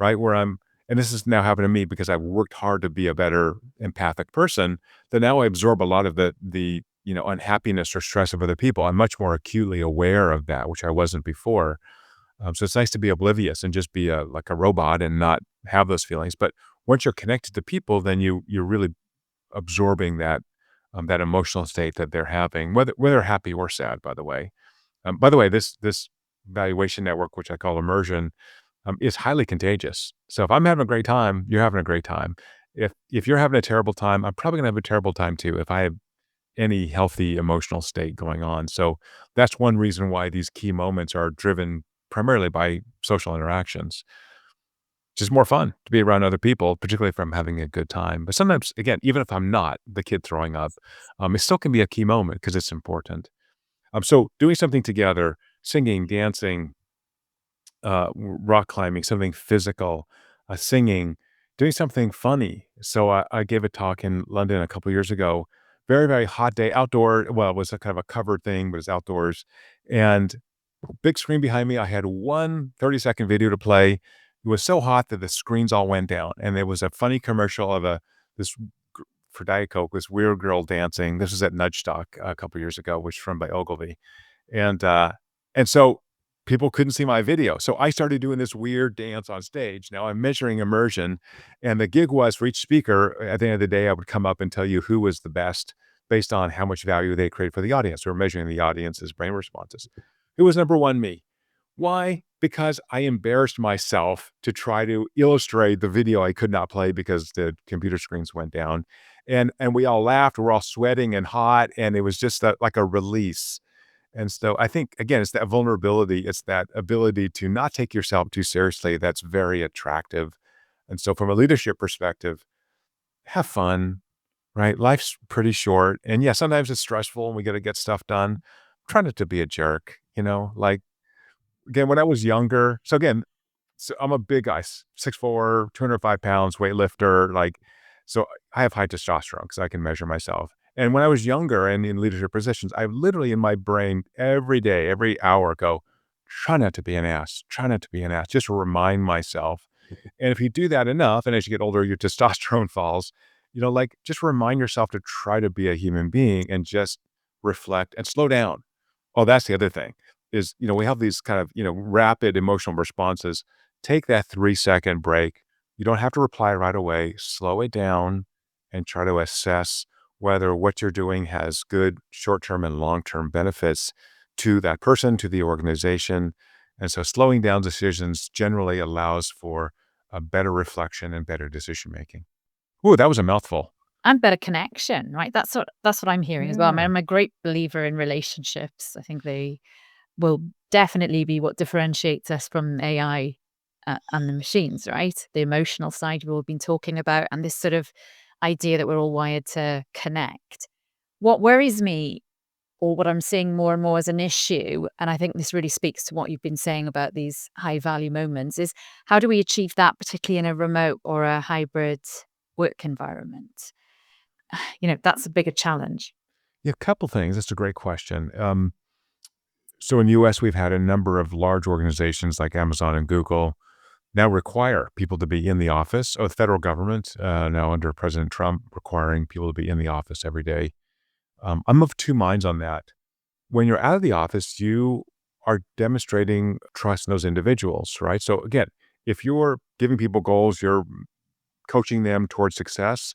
right? And this is now happened to me because I've worked hard to be a better empathic person, that now I absorb a lot of the unhappiness or stress of other people. I'm much more acutely aware of that, which I wasn't before. So it's nice to be oblivious and just be like a robot and not have those feelings. But once you're connected to people, then you're really absorbing that emotional state that they're having, whether happy or sad. By the way, this evaluation network, which I call Immersion, is highly contagious. So if I'm having a great time, you're having a great time. If you're having a terrible time, I'm probably gonna have a terrible time too if I have any healthy emotional state going on. So that's one reason why these key moments are driven primarily by social interactions. Just more fun to be around other people, particularly if I'm having a good time. But sometimes, again, even if I'm not, the kid throwing up, it still can be a key moment because it's important. So doing something together, singing, dancing, rock climbing, something physical, singing, doing something funny. So I gave a talk in London a couple years ago. Very, very hot day, outdoor. Well, it was a kind of a covered thing, but it's outdoors. And big screen behind me. I had one 30-second video to play. It was so hot that the screens all went down. And there was a funny commercial of this for Diet Coke, this weird girl dancing. This was at Nudgestock a couple years ago, which is run by Ogilvy. And, uh, and so people couldn't see my video. So I started doing this weird dance on stage. Now I'm measuring immersion, and the gig was for each speaker, at the end of the day, I would come up and tell you who was the best based on how much value they create for the audience. We're measuring the audience's brain responses. Who was number one? Me. Why? Because I embarrassed myself to try to illustrate the video I could not play because the computer screens went down. And we all laughed. We're all sweating and hot, and it was just like a release. And so I think, again, it's that vulnerability. It's that ability to not take yourself too seriously that's very attractive. And so from a leadership perspective, have fun, right? Life's pretty short. And yeah, sometimes it's stressful and we got to get stuff done. Try not to be a jerk, like, again, when I was younger. So again, I'm a big guy, 6'4", 205 pounds, weightlifter. So I have high testosterone because I can measure myself. And when I was younger and in leadership positions, I literally in my brain every day, every hour go, try not to be an ass, try not to be an ass, just to remind myself. And if you do that enough, and as you get older, your testosterone falls, just remind yourself to try to be a human being and just reflect and slow down. Oh, that's the other thing is, we have these kind of, rapid emotional responses. Take that 3-second break. You don't have to reply right away. Slow it down and try to assess whether what you're doing has good short-term and long-term benefits to that person, to the organization. And so slowing down decisions generally allows for a better reflection and better decision making. Ooh, that was a mouthful. And better connection, right? That's what I'm hearing as well. I mean, Yeah. I'm a great believer in relationships. I think they will definitely be what differentiates us from AI, and the machines, right? The emotional side we've all been talking about, and this sort of idea that we're all wired to connect. What worries me, or what I'm seeing more and more as an issue, and I think this really speaks to what you've been saying about these high value moments, is how do we achieve that, particularly in a remote or a hybrid work environment? That's a bigger challenge. Yeah, a couple things. That's a great question. So in the US, we've had a number of large organizations like Amazon and Google now require people to be in the office. Oh, the federal government, now under President Trump, requiring people to be in the office every day. I'm of two minds on that. When you're out of the office, you are demonstrating trust in those individuals, right? So again, if you're giving people goals, you're coaching them towards success,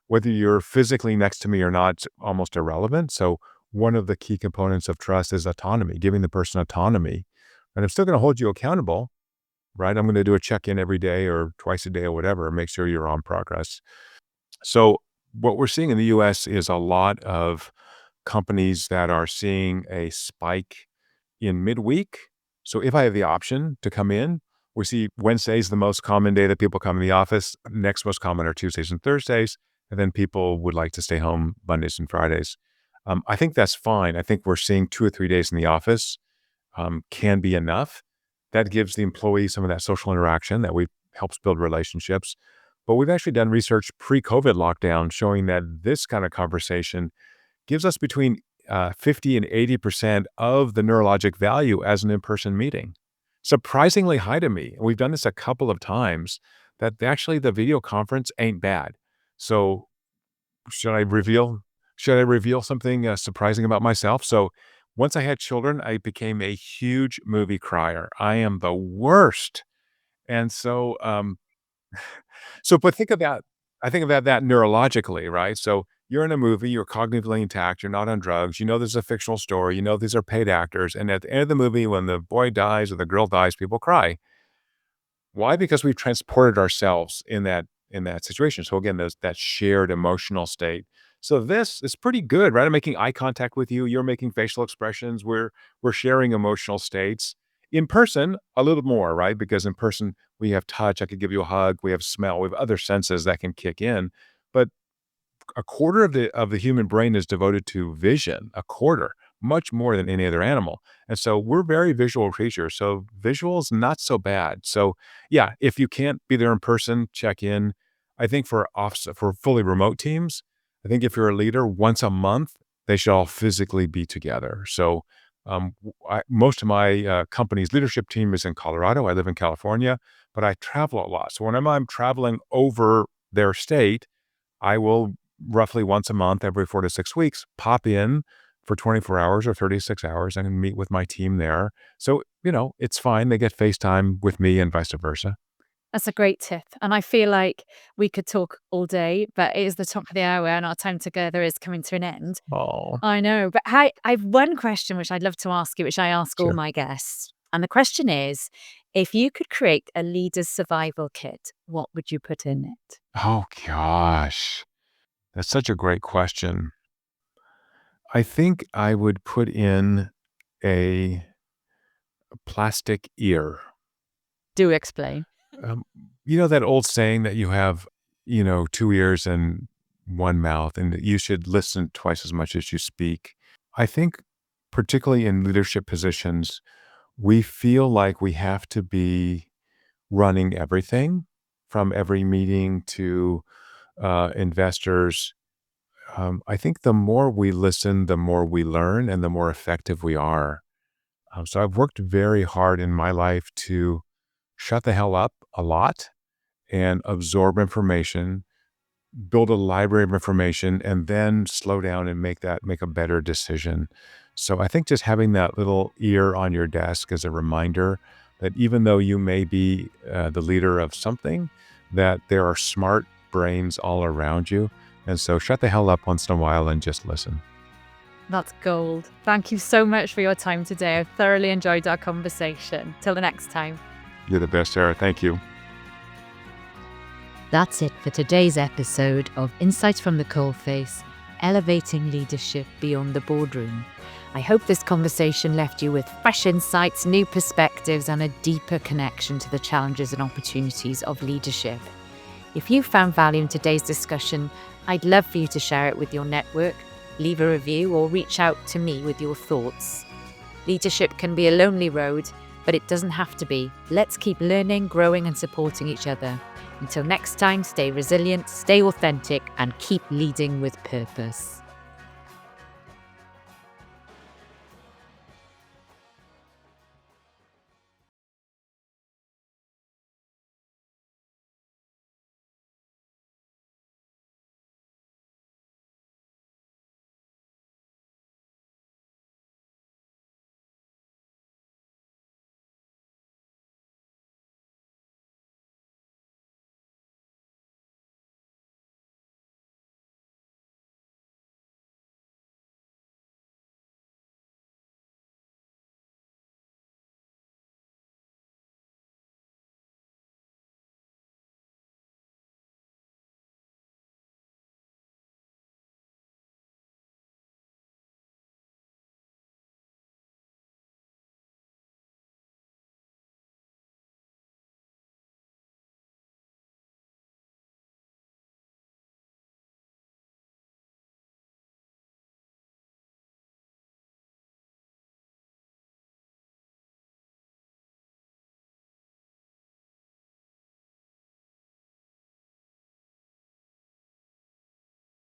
whether you're physically next to me or not, it's almost irrelevant. So one of the key components of trust is autonomy, giving the person autonomy. And I'm still going to hold you accountable, right? I'm going to do a check-in every day or twice a day or whatever, make sure you're on progress. So what we're seeing in the US is a lot of companies that are seeing a spike in midweek. So if I have the option to come in, we see Wednesday's the most common day that people come in the office. Next most common are Tuesdays and Thursdays. And then people would like to stay home Mondays and Fridays. I think that's fine. I think we're seeing 2 or 3 days in the office can be enough. That gives the employee some of that social interaction that we helps build relationships. But we've actually done research pre-COVID lockdown showing that this kind of conversation gives us between 50 and 80% of the neurologic value as an in-person meeting. Surprisingly high to me. And we've done this a couple of times that actually the video conference ain't bad. So should I reveal should I reveal something surprising about myself? So once I had children, I became a huge movie crier. I am the worst. And so but think about I think about that neurologically, right? So you're in a movie, you're cognitively intact, you're not on drugs, you know there's a fictional story, you know these are paid actors, and at the end of the movie, when the boy dies or the girl dies, people cry. Why? Because we've transported ourselves in that situation. So again, there's that shared emotional state. So this is pretty good, right? I'm making eye contact with you. You're making facial expressions. We're sharing emotional states. In person, a little more, right? Because in person, we have touch. I could give you a hug. We have smell. We have other senses that can kick in. But a quarter of the human brain is devoted to vision, a quarter, much more than any other animal. And so we're very visual creatures. So visuals not so bad. So yeah, if you can't be there in person, check in. I think for fully remote teams, I think if you're a leader, once a month they should all physically be together. So most of my company's leadership team is in Colorado. I live in California, but I travel a lot. So whenever I'm traveling over their state, I will roughly once a month, every 4 to 6 weeks, pop in for 24 hours or 36 hours and meet with my team there. So, it's fine. They get FaceTime with me and vice versa. That's a great tip. And I feel like we could talk all day, but it is the top of the hour and our time together is coming to an end. Oh, I know. But I have one question which I'd love to ask you, which I ask all sure. my guests. And the question is, if you could create a leader's survival kit, what would you put in it? Oh gosh. That's such a great question. I think I would put in a plastic ear. Do explain. Um, you know that old saying that you have, two ears and one mouth, and that you should listen twice as much as you speak. I think, particularly in leadership positions, we feel like we have to be running everything from every meeting to investors. I think the more we listen, the more we learn, and the more effective we are. So I've worked very hard in my life to shut the hell up a lot and absorb information, build a library of information, and then slow down and make a better decision. So I think just having that little ear on your desk is a reminder that even though you may be the leader of something, that there are smart brains all around you. And so shut the hell up once in a while and just listen. That's gold. Thank you so much for your time today. I've thoroughly enjoyed our conversation. Till the next time. You're the best, Sarah. Thank you. That's it for today's episode of Insights from the Coalface, Elevating Leadership Beyond the Boardroom. I hope this conversation left you with fresh insights, new perspectives, and a deeper connection to the challenges and opportunities of leadership. If you found value in today's discussion, I'd love for you to share it with your network, leave a review, or reach out to me with your thoughts. Leadership can be a lonely road, but it doesn't have to be. Let's keep learning, growing, and supporting each other. Until next time, stay resilient, stay authentic, and keep leading with purpose.